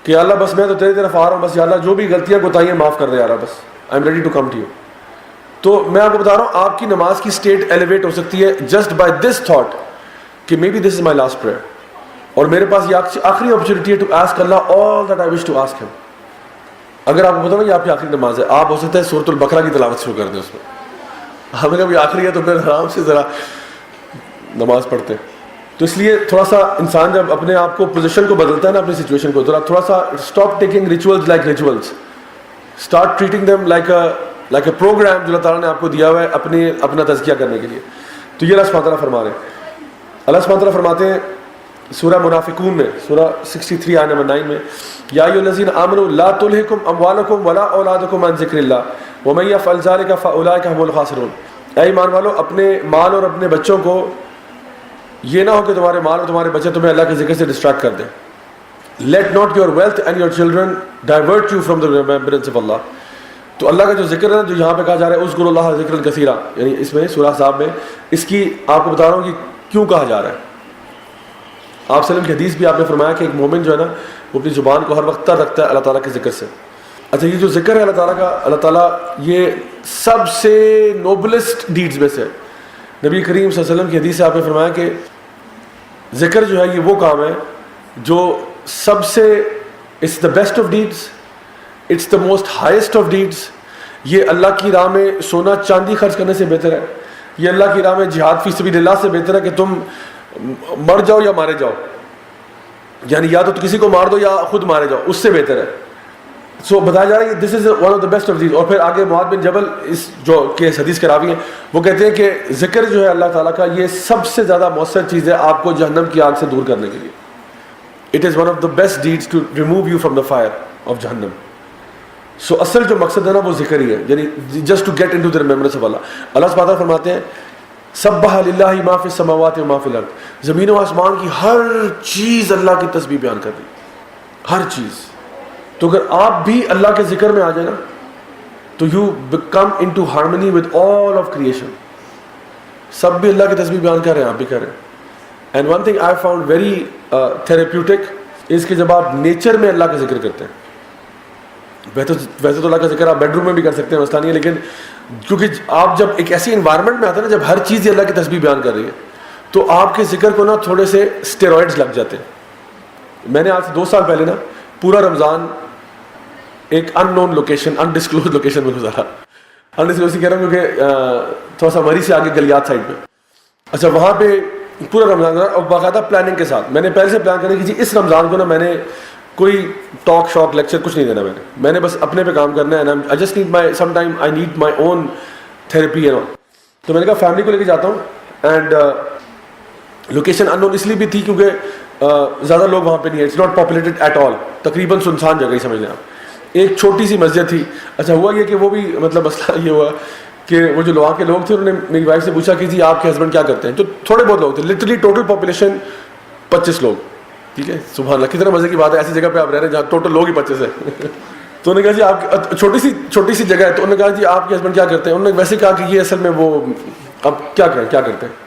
[SPEAKER 1] کہ اللہ بس میں تو تیری طرف آ رہا ہوں, بس یا اللہ جو بھی غلطیاں کوتاہیاں معاف کر دے یار, بس I am ready to come to you. تو میں آپ کو بتا رہا ہوں آپ کی نماز کی اسٹیٹ ایلیویٹ ہو سکتی ہے جسٹ بائی دس تھاٹ کہ maybe this is my last prayer, اور میرے پاس یہ آخری اپرچونیٹی ہے to ask Allah all that I wish to ask him. اگر آپ کو بتاؤں یہ آپ کی آخری نماز ہے, آپ ہو سکتا ہے سورۃ البقرہ کی تلاوت شروع کر دیں اس میں. ہمیں کبھی آخری ہے تو پھر آرام سے ذرا نماز پڑھتے ہیں. تو اس لیے تھوڑا سا انسان جب اپنے آپ کو پوزیشن کو بدلتا ہے نا, اپنی سچویشن کو, تھوڑا سا stop taking rituals like rituals, start treating them like a programme جو اللہ تعالیٰ نے آپ کو دیا ہوا ہے اپنا تزکیہ کرنے کے لیے. تو یہ اللہ سبحانہ تعالیٰ فرما رہے ہیں. اللہ سبحانہ تعالیٰ فرماتے ہیں سورہ منافقون میں, سورہ 63 آیت نمبر 9 میں, یا ایھا الذین آمنوا لا تلھکم اموالکم ولا اولادکم عن ذکر اللہ ومن یفعل ذلک فاولئک هم الخاسرون. اے ایمان والو, اپنے مال اور اپنے بچوں کو یہ نہ ہو کہ تمہارے مال اور تمہارے بچے تمہیں اللہ کے ذکر سے ڈسٹریکٹ کر دیں. Let not your wealth and your children divert you from the remembrance of اللہ. تو اللہ کا جو ذکر ہے نا جو یہاں پہ کہا جا رہا ہے اذکروا اللہ ذکرا کثیرا، یعنی اس میں سورہ احزاب میں اس کی آپ کو بتا رہا ہوں کہ کیوں کہا جا رہا ہے. آپ صلی اللہ علیہ وسلم کی حدیث بھی آپ نے فرمایا کہ ایک مومن جو ہے نا وہ اپنی زبان کو ہر وقت تر رکھتا ہے اللہ تعالیٰ کے ذکر سے. اچھا یہ جو ذکر ہے اللہ تعالیٰ کا، اللہ تعالیٰ یہ سب سے نوبلسٹ ڈیڈز میں سے ہے. نبی کریم صلی اللہ علیہ وسلم کی حدیث سے آپ نے فرمایا کہ ذکر جو ہے یہ وہ کام ہے جو سب سے it's the best of deeds, it's the most highest of deeds. یہ اللہ کی راہ میں سونا چاندی خرچ کرنے سے بہتر ہے. یہ اللہ کی راہ میں جہاد فی سبیل اللہ سے بہتر ہے کہ تم مر جاؤ یا مارے جاؤ، یعنی یا تو کسی کو مار دو یا خود مارے جاؤ، اس سے بہتر ہے. سو بتایا جا رہا ہے کہ this is one of the best of these. اور پھر آگے معاذ بن جبل اس جو کہ حدیث کے راوی ہیں وہ کہتے ہیں کہ ذکر جو ہے اللہ تعالیٰ کا یہ سب سے زیادہ مؤثر چیز ہے آپ کو جہنم کی آگ سے دور کرنے کے لیے. It is one of the best deeds to remove you from the fire of جہنم. سو اصل جو مقصد ہے نا وہ ذکر ہی ہے، یعنی just to get into the remembrance of اللہ. اللہ سبحانہ وتعالیٰ فرماتے ہیں سبح للہ ما فی السماوات و ما فی الارض، زمین و آسمان کی ہر چیز اللہ کی تسبیح بیان کر رہی ہے، ہر چیز. تو اگر آپ بھی اللہ کے ذکر میں آ جائے نا تو you become into harmony with all of creation. سب بھی اللہ کی تسبیح بیان کر رہے ہیں، آپ بھی کر رہے ہیں. And one thing I found very therapeutic is کہ جب آپ نیچر میں اللہ کا ذکر کرتے ہیں، ویسے تو اللہ کا ذکر آپ بیڈ روم میں بھی کر سکتے ہیں، مسئلہ نہیں ہے، لیکن کیونکہ آپ جب ایک ایسی انوائرمنٹ میں آتے ہیں نا جب ہر چیز اللہ کی تسبیح بیان کر رہی ہے تو آپ کے ذکر کو نا تھوڑے سے اسٹیرائڈز لگ جاتے ہیں. میں نے آج سے 2 سال پہلے نا پورا رمضان ایک ان نون لوکیشن، انڈسکلوز لوکیشن میں گزارا. انڈسکلوز کہہ رہا ہوں کیونکہ تھوڑا سا مری سے آگے گلیات سائڈ پہ. اچھا وہاں پہ پورا رمضان گزارا اور باقاعدہ پلاننگ کے ساتھ. میں نے پہلے سے پلان کرنے کی جی اس رمضان کو نا میں نے کوئی ٹاک شاک لیکچر کچھ نہیں دینا، میں نے بس اپنے پہ کام کرنا ہے. I just need my sometime I need my own therapy and all. تو میں نے کہا فیملی کو لے کے جاتا ہوں. اینڈ لوکیشن ان نون اس لیے بھی تھی کیونکہ زیادہ لوگ وہاں پہ نہیں ہے، it's not populated at all, تقریباً سنسان جگہ ہی سمجھ لیں آپ. ایک چھوٹی سی مسجد تھی. اچھا ہوا یہ کہ وہ بھی مطلب مسئلہ یہ ہوا کہ وہ جو وہاں کے لوگ تھے انہوں نے میری وائف سے پوچھا کہ جی آپ کے ہسبینڈ کیا کرتے ہیں. تو تھوڑے بہت لوگ تھے، لٹرلی ٹوٹل پاپولیشن 25 لوگ. ٹھیک ہے سبحان اللہ، کتنا مزے کی بات ہے، ایسی جگہ پہ آپ رہ رہے ہیں جہاں ٹوٹل لوگ ہی 25 ہیں. تو انہوں نے کہا جی آپ چھوٹی سی جگہ ہے. تو انہوں نے کہا جی آپ کے ہسبینڈ کیا کرتے ہیں. انہوں نے ویسے کہا کہ یہ اصل میں وہ اب کیا کرتے ہیں.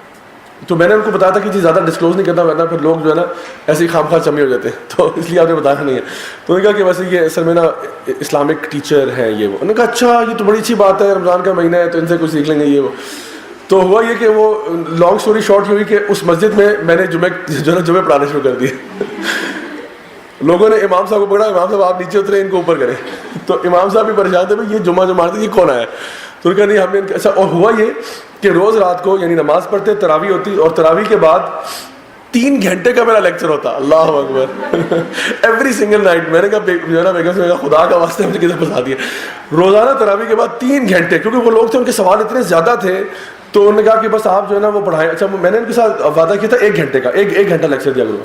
[SPEAKER 1] تو میں نے ان کو بتایا تھا کہ جی زیادہ ڈسکلوز نہیں کرنا، ورنہ پھر لوگ جو ہے نا ایسے ہی خام خواہ چمی ہو جاتے ہیں، تو اس لیے آپ نے بتایا نہیں ہے. تو انہوں نے کہا کہ ویسے یہ اصل میں نا اسلامک ٹیچر ہے یہ وہ. انہوں نے کہا اچھا یہ تو بڑی اچھی بات ہے، رمضان کا مہینہ ہے تو ان سے کچھ سیکھ لیں گے یہ وہ. تو ہوا یہ کہ وہ لانگ اسٹوری شارٹ ہوئی کہ اس مسجد میں نے جمعے پڑھانے شروع کر دیے. لوگوں نے امام صاحب کو پکڑا، امام صاحب آپ نیچے اترے ان کو اوپر کریں. تو امام صاحب بھی پریشان تھے بھائی یہ جمعہ جو مارتے یہ کون آیا. تو انہوں نے کہا نہیں ہم نے اچھا. اور ہوا یہ کہ روز رات کو یعنی نماز پڑھتے، تراویح ہوتی اور تراویح کے بعد 3 گھنٹے کا میرا لیکچر ہوتا. اللہ اکبر ایوری سنگل نائٹ. میں نے کہا جو ہے نا بیگم سے خدا کا واسطے مجھے کسی پھنسا دیا. روزانہ تراویح کے بعد 3 گھنٹے، کیونکہ وہ لوگ تھے ان کے سوال اتنے زیادہ تھے. تو انہوں نے کہا کہ بس آپ جو ہے نا وہ پڑھائیں. اچھا میں نے ان کے ساتھ وعدہ کیا تھا 1 گھنٹے کا، ایک گھنٹہ لیکچر دیا کروں.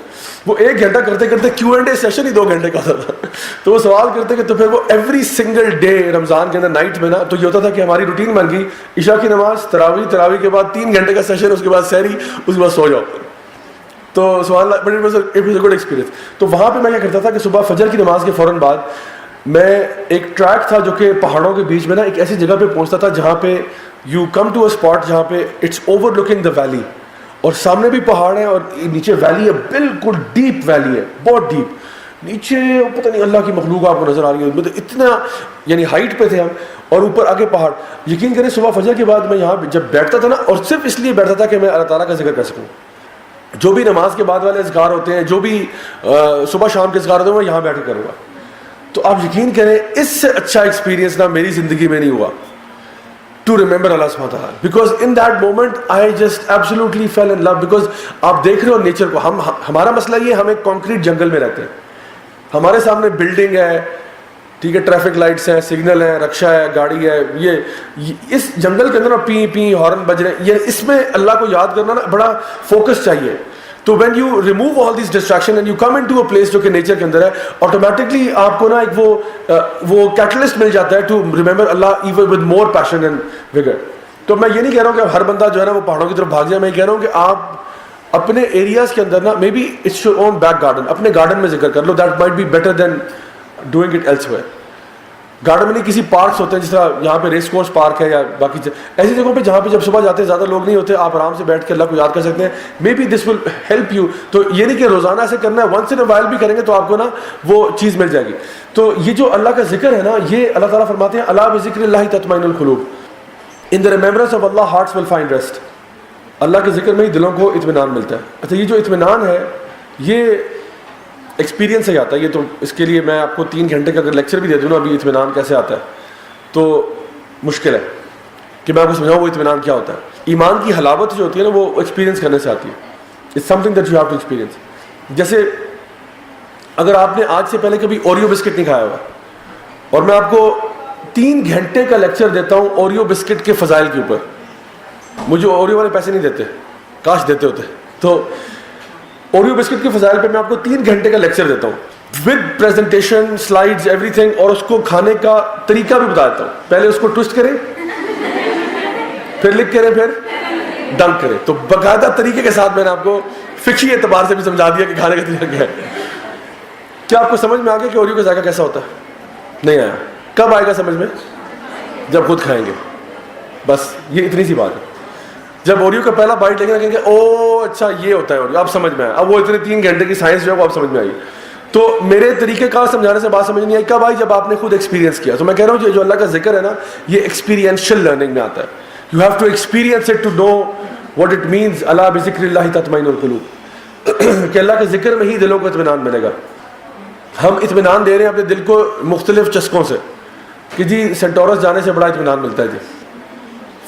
[SPEAKER 1] وہ 1 گھنٹہ کرتے کرتے Q&A سیشن ہی 2 گھنٹے کا ہوتا تھا. تو وہ سوال کرتے کہ تو پھر وہ ایوری سنگل ڈے رمضان کے اندر نائٹ میں نا تو یہ ہوتا تھا کہ ہماری روٹین بن گئی عشاء کی نماز، تراویح کے بعد 3 گھنٹے کا سیشن، اس کے بعد سحری، اس کے بعد سو جاؤ. تو سبحان اللہ but it was a good experience. تو وہاں پہ میں کیا کرتا تھا کہ صبح فجر کی نماز کے فوراً بعد میں ایک ٹریک تھا جو کہ پہاڑوں کے بیچ میں نا ایک ایسی جگہ پہ پہنچتا تھا جہاں پہ you come to a spot جہاں پہ it's overlooking the valley, اور سامنے بھی پہاڑ ہے اور نیچے ویلی ہے، بالکل ڈیپ ویلی ہے، بہت ڈیپ. نیچے پتہ نہیں اللہ کی مخلوق آپ کو نظر آ رہی ہے، مطلب اتنا یعنی ہائٹ پہ تھے ہم، اور اوپر آگے پہاڑ. یقین کریں صبح فجر کے بعد میں یہاں جب بیٹھتا تھا نا، اور صرف اس لیے بیٹھتا تھا کہ میں اللہ تعالیٰ کا ذکر کر سکوں. جو بھی نماز کے بعد والے اذکار ہوتے ہیں، جو بھی صبح شام کے اذکار ہوتے ہیں، وہ یہاں بیٹھ کے کروں گا. تو آپ یقین کریں اس سے اچھا ایکسپیرینس نا میری زندگی میں نہیں ہوا to remember Allah subhanahu wa ta'ala, because in that moment I just absolutely fell in love. because آپ دیکھ رہے ہو نیچر کو. ہمارا مسئلہ یہ ہم ایک کانکریٹ جنگل میں رہتے ہیں، ہمارے سامنے بلڈنگ ہے، ٹھیک ہے، ٹریفک لائٹس ہیں، سگنل ہیں، رکشا ہے، گاڑی ہے. یہ اس جنگل کے اندر پی پی ہارن بج رہے ہیں. یہ اس میں اللہ کو یاد کرنا نا بڑا فوکس چاہیے. تو when you remove all these distraction and you come into a place جو کہ نیچر کے اندر ہے، آٹومیٹکلی آپ کو نا ایک وہ کیٹلسٹ مل جاتا ہے ٹو ریمبر اللہ even with more passion and vigour. تو میں یہ نہیں کہہ رہا ہوں کہ ہر بندہ جو ہے نا وہ پہاڑوں کی طرف بھاگ جائے. میں کہہ رہا ہوں کہ آپ اپنے ایریاز کے اندر نا maybe it's your own back garden, اپنے گارڈن میں ذکر کر لو. That might be better than doing it elsewhere. Garden میں نہیں, کسی پارکس ہوتے ہیں جس طرح یہاں پہ ریس کورس پارک ہے یا باقی ایسی جگہوں پہ جہاں پہ جب صبح جاتے ہیں زیادہ لوگ نہیں ہوتے, آپ آرام سے بیٹھ کے اللہ کو یاد کر سکتے ہیں. Maybe this will help you. تو یہ نہیں کہ روزانہ ایسے کرنا ہے, ونس ان اے وائل بھی کریں گے تو آپ کو نا وہ چیز مل جائے گی. تو یہ جو اللہ کا ذکر ہے نا, یہ اللہ تعالیٰ فرماتے ہیں الا بذکر اللہ تطمئن القلوب, ان دا ریمبرنس آف اللہ ہارٹس ول فائنڈ ریسٹ. اللہ کے ذکر میں ہی دلوں کو اطمینان ملتا ہے. اچھا یہ جو اطمینان ہے یہ ایکسپیرینس سے آتا ہے. یہ تو اس کے لیے میں آپ کو 3 گھنٹے کا اگر لیکچر بھی دے دوں نا ابھی اطمینان کیسے آتا ہے تو مشکل ہے کہ میں آپ کو سمجھاؤں وہ اطمینان کیا ہوتا ہے. ایمان کی حلاوت جو ہوتی ہے نا وہ ایکسپیرینس کرنے سے آتی ہے. It's something that you have to experience. جیسے اگر آپ نے آج سے پہلے کبھی اوریو بسکٹ نہیں کھایا ہوا اور میں آپ کو 3 گھنٹے کا لیکچر دیتا ہوں اوریو بسکٹ کے فضائل کے اوپر, مجھے اوریو والے پیسے نہیں دیتے, کاش دیتے ہوتے. تو اوریو بسکٹ کے فضائل پہ میں آپ کو 3 گھنٹے کا لیکچر دیتا ہوں with presentation slides every thing, اور اس کو کھانے کا طریقہ بھی بتا دیتا ہوں. پہلے اس کو ٹوسٹ کریں, پھر لکھ کریں, پھر ڈنک کریں. تو باقاعدہ طریقے کے ساتھ میں نے آپ کو فقہی اعتبار سے بھی سمجھا دیا کہ کھانے کا طریقہ کیا ہے. کیا آپ کو سمجھ میں آ گیا کہ اوریو کا ذائقہ کیسا ہوتا ہے؟ نہیں آیا. کب آئے گا سمجھ میں؟ جب خود کھائیں گے. بس یہ اتنی سی بات ہے. جب اوریو کا پہلا بائٹ لیں گے کہیں گے او اچھا یہ ہوتا ہے اوریو, اب سمجھ میں آیا. اب وہ اتنے 3 گھنٹے کی سائنس جو ہے وہ اب سمجھ میں آئی. تو میرے طریقے کار سمجھانے سے بات سمجھ نہیں آئی. کب آئی؟ جب آپ نے خود ایکسپیرینس کیا. تو میں کہہ رہا ہوں جو اللہ کا ذکر ہے نا یہ ایکسپیرینشل لرننگ میں آتا ہے. You have to experience it to know what it means. الا بذکر اللہ تطمئن القلوب, کہ اللہ کے ذکر میں ہی دلوں کو اطمینان ملے گا. ہم اطمینان دے رہے ہیں اپنے دل کو مختلف چسکوں سے کہ جی سینٹورس جانے سے بڑا اطمینان ملتا ہے, جی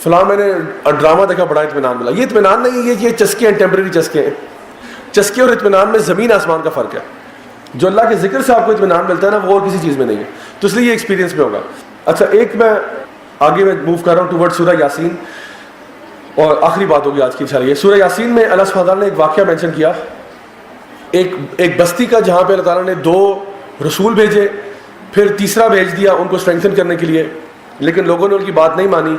[SPEAKER 1] فلاں میں نے ڈرامہ دیکھا بڑا اطمینان ملا. یہ اطمینان نہیں, یہ چسکے ہیں, ٹیمپریری چسکے ہیں. چسکے اور اطمینان میں زمین آسمان کا فرق ہے. جو اللہ کے ذکر سے آپ کو اطمینان ملتا ہے نا وہ اور کسی چیز میں نہیں ہے. تو اس لیے یہ ایکسپیرینس میں ہوگا. اچھا ایک میں آگے میں موو کر رہا ہوں ٹوورڈ سورہ یاسین, اور آخری بات ہوگی آج کی انشاءاللہ. یہ سورہ یاسین میں اللہ سبحانہ تعالیٰ نے ایک واقعہ مینشن کیا, ایک بستی کا, جہاں پہ اللہ تعالیٰ نے 2 رسول بھیجے, پھر تیسرا بھیج دیا ان کو اسٹرینگتھن کرنے کے لیے, لیکن لوگوں نے ان کی بات نہیں مانی.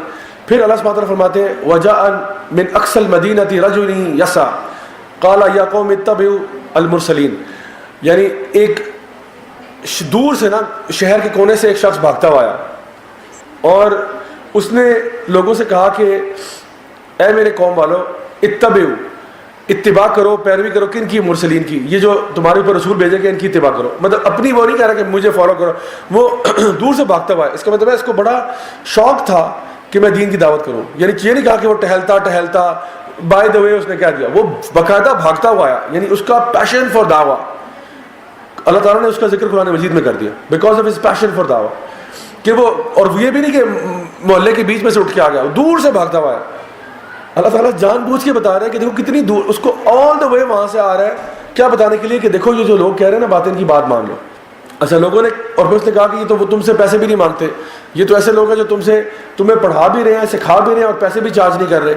[SPEAKER 1] پھر اللہ سبحانہ تعالیٰ فرماتے ہیں وَجَاءَ مِنْ أَقْصَى الْمَدِينَةِ رَجُلٌ يَسْعَىٰ قَالَ يَا قَوْمِ اتَّبِعُوا الْمُرْسَلِينَ. یعنی ایک دور سے نا شہر کے کونے سے ایک شخص بھاگتا ہوا آیا اور اس نے لوگوں سے کہا کہ اے میرے قوم والو اتبعوا, اتباع کرو, پیروی کرو. کن کی؟ مرسلین کی. یہ جو تمہارے اوپر رسول بھیجے گئے ان کی اتباع کرو. مطلب اپنی وہ نہیں کہہ رہا کہ مجھے فالو کرو, وہ دور سے بھاگتا ہوا ہے. اس کا مطلب ہے اس کو بڑا شوق تھا کہ میں دین کی دعوت کروں. یعنی یہ نہیں کہا کہ وہ ٹہلتا بائی دا وے اس نے کیا کیا, وہ باقاعدہ بھاگتا ہوا آیا. یعنی اس کا پیشن فار دعویٰ, اللہ تعالیٰ نے اس کا ذکر قرآن مجید میں کر دیا because of his passion for دعویٰ. کہ وہ, اور یہ بھی نہیں کہ محلے کے بیچ میں سے اٹھ کے آ گیا, دور سے بھاگتا ہوا آیا. اللہ تعالیٰ جان بوجھ کے بتا رہے ہیں کہ دیکھو کتنی دور, اس کو آل دا وے وہاں سے آ رہا ہے. کیا بتانے کے لیے کہ دیکھو یہ جو لوگ کہہ رہے ہیں نا باتیں, ان کی بات مان لو. اچھا لوگوں نے, اور پھر اس نے کہا کہ یہ تو وہ تم سے پیسے بھی نہیں مانگتے, یہ تو ایسے لوگ ہیں جو تمہیں پڑھا بھی رہے ہیں, سکھا بھی رہے ہیں اور پیسے بھی چارج نہیں کر رہے,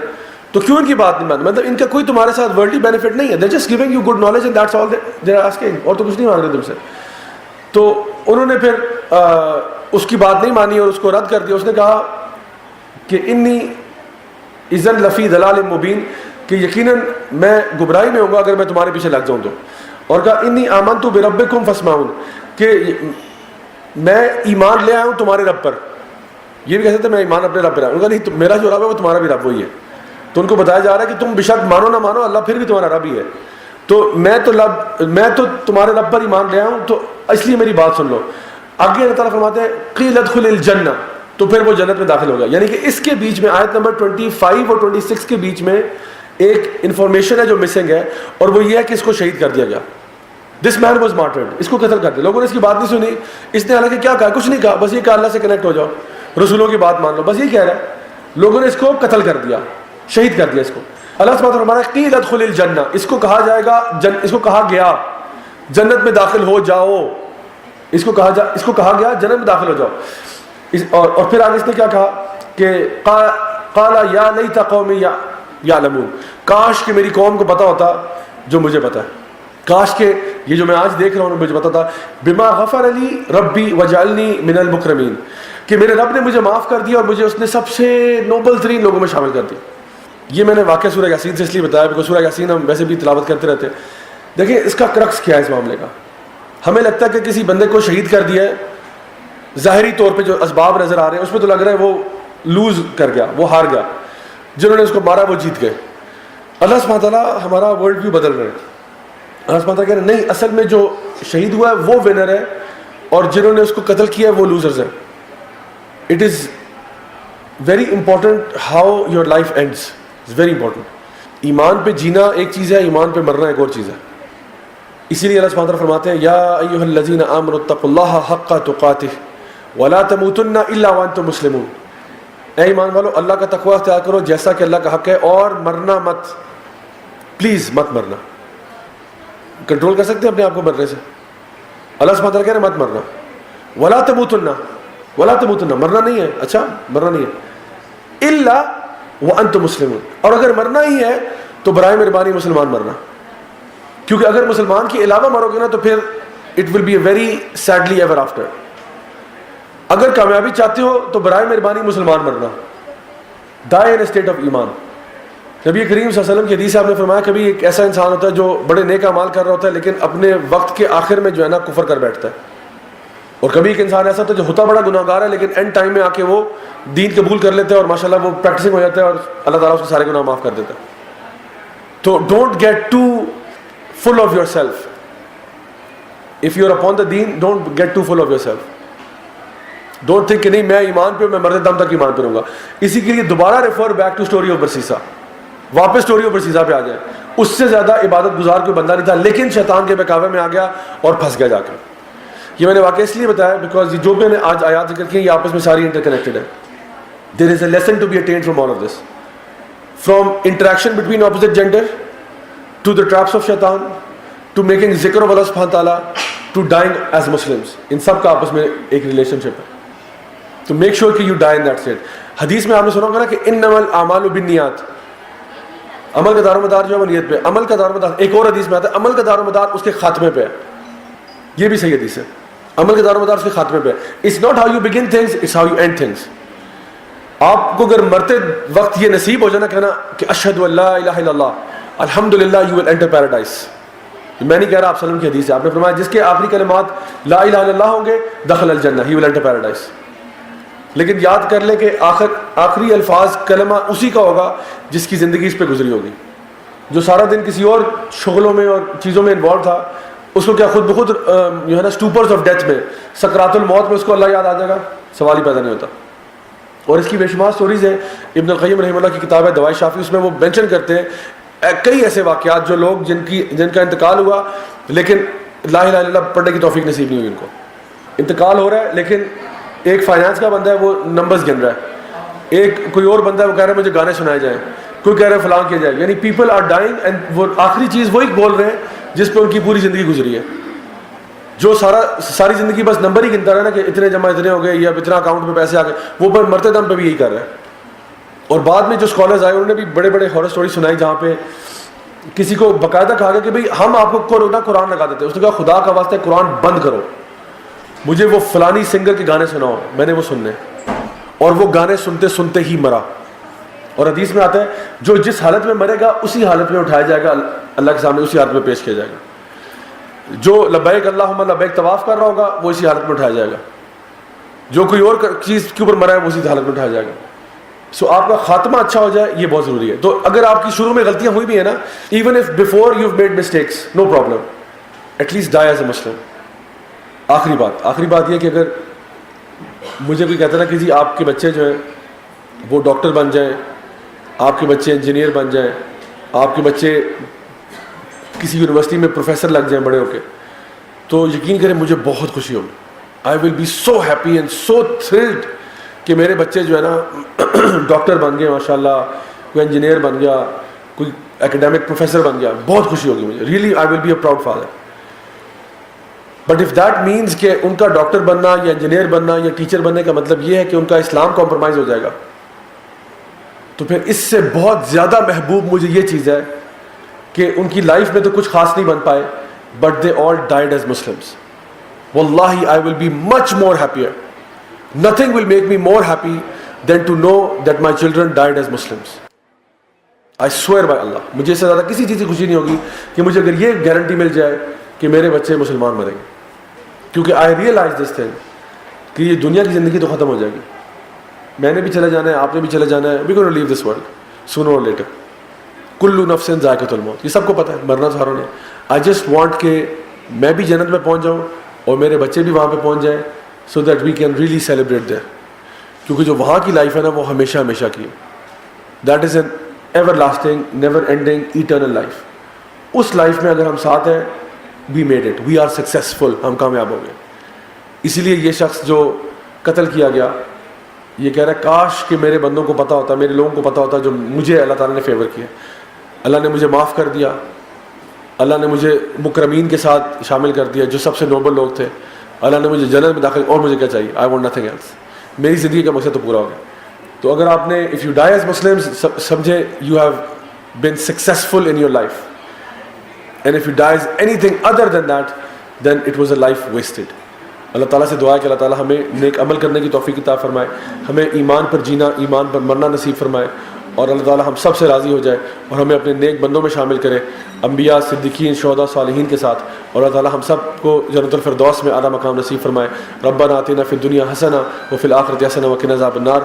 [SPEAKER 1] تو کیوں ان کی بات نہیں مانتے؟ مطلب ان کا کوئی تمہارے ساتھ ورلڈلی بینیفٹ نہیں ہے. They just giving you good knowledge and that's all they are asking, اور تو کچھ نہیں مانگ رہے تم سے. تو انہوں نے پھر اس کی بات نہیں مانی اور اس کو رد کر دیا. اس نے کہا کہ انی اذن لفی ضلال مبین, کہ یقیناً میں گمراہی میں ہوں گا اگر میں تمہارے پیچھے لگ جاؤں تو. اور کہا انی آمنت بربکم فاسمعون, کہ میں ایمان لے آیا ہوں تمہارے رب پر. یہ بھی کہتے تھے میں ایمان اپنے رب پر آیا ہوں. نہیں, میرا جو رب ہے وہ تمہارا بھی رب وہی ہے. تو ان کو بتایا جا رہا ہے کہ تم بشک مانو نہ مانو اللہ پھر بھی تمہارا رب ہی ہے. تو میں تو تمہارے رب پر ایمان لے آیا ہوں, تو اس لیے میری بات سن لو. آگے اللہ تعالیٰ فرماتے ہیں قیل ادخل الجنہ, تو پھر وہ جنت میں داخل ہو گیا. یعنی کہ اس کے بیچ میں آیت نمبر 25 اور 26 کے بیچ میں ایک انفارمیشن ہے جو مسنگ ہے, اور وہ یہ ہے کہ اس کو شہید کر دیا گیا. دس مین واز مارٹرڈ, اس کو قتل کر دیا. لوگوں نے اس کی بات نہیں سنی. اس نے حالانکہ کیا کہا؟ کچھ نہیں کہا, بس یہ کہا اللہ سے کنیکٹ ہو جاؤ, رسولوں کی بات مان لو, بس یہ کہہ رہا ہے. لوگوں نے اس کو قتل کر دیا, شہید کر دیا اس کو. اللہ سبحانہ وتعالیٰ فرماتا ہے قیل ادخل الجنہ, اس کو کہا جائے گا, اس کو کہا گیا جنت میں داخل ہو جاؤ. اس کو کہا گیا جنت میں داخل ہو جاؤ. اور پھر آگے اس نے کیا کہا کہ قال یا لیت قومی یعلمون, کاش کہ میری قوم کو پتا ہوتا جو مجھے پتا ہے. کاش کہ یہ جو میں آج دیکھ رہا ہوں مجھے پتا تھا. بما غفر لی ربی وجعلنی من المکرمین, کہ میرے رب نے مجھے معاف کر دیا اور مجھے اس نے سب سے نوبل ترین لوگوں میں شامل کر دیا. یہ میں نے واقعہ سورہ یاسین سے اس لیے بتایا بیکاز سورہ یاسین ہم ویسے بھی تلاوت کرتے رہتے ہیں. دیکھیں اس کا کرکس کیا ہے اس معاملے کا. ہمیں لگتا ہے کہ کسی بندے کو شہید کر دیا ہے, ظاہری طور پہ جو اسباب نظر آ رہے ہیں اس میں تو لگ رہا ہے وہ لوز کر گیا, وہ ہار گیا, جنہوں نے اس کو مارا وہ جیت گئے. اللہ سبحانہ تعالیٰ ہمارا ورلڈ ویو بدل رہے ہیں. اللہ سبحانہ تعالیٰ کہہ رہے ہیں نہیں, اصل میں جو شہید ہوا ہے وہ ونر ہے اور جنہوں نے اس کو قتل کیا ہے وہ لوزرز ہیں. It is very important how your life ends, it's very important. ایمان پہ جینا ایک چیز ہے, ایمان پہ مرنا ایک اور چیز ہے. اسی لیے اللہ سبحانہ تعالیٰ فرماتے ہیں یا ایھا الذین آمنوا اتقوا اللہ حق تقاتہ ولا تموتن الا وانتم مسلمون. اے ایمان والو, اللہ کا تقوی اختیار کرو جیسا کہ اللہ کا حق ہے, اور مرنا مت, پلیز مت مرنا. کنٹرول کر سکتے ہیں اپنے آپ کو مرنے سے؟ اللہ سبحانہ تعالیٰ کہہ رہے ہیں مت مرنا. ولا تموتن, ولا تموتن, مرنا نہیں ہے, اچھا مرنا نہیں ہے, الا وانتم مسلمون, اور اگر مرنا ہی ہے تو برائے مہربانی مسلمان مرنا. کیونکہ اگر مسلمان کے علاوہ مرو گے نا تو پھر it will be a very sadly ever after. اگر کامیابی چاہتے ہو تو برائے مہربانی مسلمان مرنا, ڈائی ان اسٹیٹ آف ایمان. نبی کریم صلی اللہ علیہ وسلم کی حدیث آپ نے فرمایا کبھی ایک ایسا انسان ہوتا ہے جو بڑے نیک اعمال کر رہا ہوتا ہے لیکن اپنے وقت کے آخر میں جو ہے نا کفر کر بیٹھتا ہے, اور کبھی ایک انسان ایسا ہوتا ہے جو ہوتا بڑا گناہگار ہے لیکن اینڈ ٹائم میں آ کے وہ دین قبول کر لیتا ہے اور ماشاءاللہ وہ پریکٹسنگ ہو جاتا ہے اور اللہ تعالیٰ اس کے سارے گناہ معاف کر دیتا ہے. تو don't get to full of yourself. If you are upon the deen, don't get too full of yourself. Don't think کہ نہیں میں ایمان پہ, میں مرتے دم تک ایمان پہ رہوں گا. اسی کے لیے دوبارہ refer back to story of برسیسا, واپس اسٹوری آف برسیسا پہ آ جائیں. اس سے زیادہ عبادت گزار کوئی بندہ نہیں تھا لیکن شیطان کے بہکاوے میں آ گیا اور پھنس گیا جا کے. یہ میں نے واقعہ اس لیے بتایا بیکاز جو بھی میں نے آج آیات ذکر کی یہ آپس میں ساری انٹر کنیکٹڈ ہے. There is a lesson to be attained from all of this. From interaction between opposite gender to the traps of shaitan, to making zikr of Allah subhanahu wa ta'ala, to dying as Muslims. ان سب کا آپس میں ایک relation شپ ہے. تو make sure کہ you die in that state. حدیث میں آپ نے سنا ہوگا نا کہ انما الاعمال بالنیات, عمل کا دار و مدار جو ہے وہ نیت پہ. عمل کا دار و مدار ایک اور حدیث میں آتا ہے عمل کا دار و مدار اس کے خاتمے پہ ہے. یہ بھی صحیح حدیث ہے, عمل کا دار و مدار اس کے خاتمے پہ ہے. It's not how you begin things, it's how you end things. آپ کو اگر مرتے وقت یہ نصیب ہو جانا کہنا کہ اشہد ان لا الہ الا اللہ الحمدللہ یو ول انٹر پیراڈائز. میں نہیں کہہ رہا, آپ صلی اللہ علیہ وسلم کی حدیث ہے, آپ نے فرمایا جس کے آخری کلمات لا الہ الا اللہ ہوں گے دخل الجنہ, ہی ول انٹر پیراڈائز. لیکن یاد کر لیں کہ آخری الفاظ کلمہ اسی کا ہوگا جس کی زندگی اس پہ گزری ہوگی. جو سارا دن کسی اور شغلوں میں اور چیزوں میں انوالو تھا اس کو کیا خود بخود جو ہے نا اسٹوپرز آف ڈیتھ میں, سکرات الموت میں اس کو اللہ یاد آ جائے گا؟ سوال ہی پیدا نہیں ہوتا. اور اس کی بے شمار سٹوریز ہیں. ابن القیم رحمہ اللہ کی کتاب ہے دوائی شافی, اس میں وہ مینشن کرتے ہیں کئی ایسے واقعات جو لوگ جن کا انتقال ہوا لیکن لا الہ الا اللہ پڑھنے کی توفیق نصیب نہیں ہوئی. ان کو انتقال ہو رہا ہے لیکن ایک فائنانس کا بندہ ہے وہ نمبرز گن رہا ہے, ایک کوئی اور بندہ ہے وہ کہہ رہا ہے مجھے گانے سنائے جائیں, کوئی کہہ رہا ہے فلاں کیا جائے. یعنی پیپل آر ڈائنگ اینڈ وہ آخری چیز وہی بول رہے ہیں جس پہ ان کی پوری زندگی گزری ہے. جو ساری زندگی بس نمبر ہی گنتا رہا نا کہ اتنے جمع اتنے ہو گئے یا اتنا اکاؤنٹ میں پیسے آ گئے, وہ پر مرتے دم پہ بھی یہی کر رہا ہے. اور بعد میں جو اسکالرز آئے انہوں نے بھی بڑے بڑے ہارر سٹوری سنائی جہاں پہ کسی کو باقاعدہ کہا گیا کہ بھئی ہم آپ کو قرآن لگا دیتے ہیں. اس نے کہا خدا کا واسطہ قرآن بند کرو, مجھے وہ فلانی سنگر کے گانے سناؤ, میں نے وہ سننے. اور وہ گانے سنتے سنتے ہی مرا. اور حدیث میں آتا ہے جو جس حالت میں مرے گا اسی حالت میں اٹھایا جائے گا اللہ کے سامنے, اسی حالت میں پیش کیا جائے گا. جو لبیک اللہم لبیک طواف کر رہا ہوگا وہ اسی حالت میں اٹھایا جائے گا. جو کوئی اور چیز کے اوپر مرا ہے وہ اسی حالت میں اٹھایا جائے گا. سو آپ کا خاتمہ اچھا ہو جائے یہ بہت ضروری ہے. تو اگر آپ کی شروع میں غلطیاں ہوئی بھی ہیں نا, even if before you made mistakes no problem, at least die as a Muslim. آخری بات یہ کہ اگر مجھے کوئی کہتا نا کہ جی آپ کے بچے جو ہیں وہ ڈاکٹر بن جائیں, آپ کے بچے انجینئر بن جائیں, آپ کے بچے کسی یونیورسٹی میں پروفیسر لگ جائیں بڑے ہو کے, تو یقین کریں مجھے بہت خوشی ہوگی. I will be so happy and so thrilled کہ میرے بچے جو ہے نا ڈاکٹر بن گئے ماشاء اللہ, کوئی انجینئر بن گیا, کوئی اکیڈیمک پروفیسر بن گیا, بہت خوشی ہوگی مجھے. Really I will be a proud father. But if that means کہ ان کا ڈاکٹر بننا یا انجینئر بننا یا ٹیچر بننے کا مطلب یہ ہے کہ ان کا اسلام کمپرومائز ہو جائے گا, تو پھر اس سے بہت زیادہ محبوب مجھے یہ چیز ہے کہ ان کی لائف میں تو کچھ خاص نہیں بن پائے but they all died as Muslims. واللہ I will be much more happier. Nothing will make me more happy than to know that my children died as Muslims. I swear by Allah. مجھے اس سے زیادہ کسی چیز کی خوشی نہیں ہوگی کہ مجھے اگر یہ گارنٹی مل جائے کہ میرے بچے مسلمان مریں گے. کیونکہ I realize this thing کہ یہ دنیا کی زندگی تو ختم ہو جائے گی, میں نے بھی چلے جانا ہے, آپ نے بھی چلے جانا ہے, وی گونا لیو دس ورلڈ سونر اور لیٹر. کلو نفس ذائقۃ الموت, یہ سب کو پتہ ہے, مرنا تو ہر نے. آئی جسٹ وانٹ کہ میں بھی جنت میں پہنچ جاؤں اور میرے بچے بھی وہاں پہ پہنچ جائیں, so that we can really celebrate there. کیونکہ جو وہاں کی لائف ہے نا وہ ہمیشہ ہمیشہ کی ہے. That is an everlasting, never ending, eternal life. اس لائف میں اگر ہم ساتھ ہیں, we made it, we are successful, ہم کامیاب ہو گئے. اسی لیے یہ شخص جو قتل کیا گیا یہ کہہ رہا ہے کاش کہ میرے بندوں کو پتہ ہوتا, میرے لوگوں کو پتہ ہوتا جو مجھے اللہ تعالیٰ نے فیور کیا. اللہ نے مجھے معاف کر دیا, اللہ نے مجھے مکرمین کے ساتھ شامل کر دیا جو سب سے نوبل لوگ تھے. اللہ نے مجھے جنت میں داخل, اور مجھے کیا چاہیے, آئی وانٹ نتھنگ ایلس. میری زندگی کا مقصد تو پورا ہو گیا. تو اگر آپ نے if you die as Muslim, سمجھے you have been successful in your life, and if you die as anything other than that, then it was a life wasted. اللہ تعالیٰ سے دعا ہے کہ اللہ تعالیٰ ہمیں نیک عمل کرنے کی توفیق عطا فرمائے, ہمیں ایمان پر جینا, ایمان پر مرنا نصیب فرمائے, اور اللہ تعالیٰ ہم سب سے راضی ہو جائے اور ہمیں اپنے نیک بندوں میں شامل کرے, انبیاء, صدیقین, شہداء, صالحین کے ساتھ. اور اللہ تعالیٰ ہم سب کو جنت الفردوس میں اعلیٰ مقام نصیب فرمائے. ربنا آتنا فی الدنیا حسنہ وفی الآخرۃ حسنہ وقنا عذاب النار.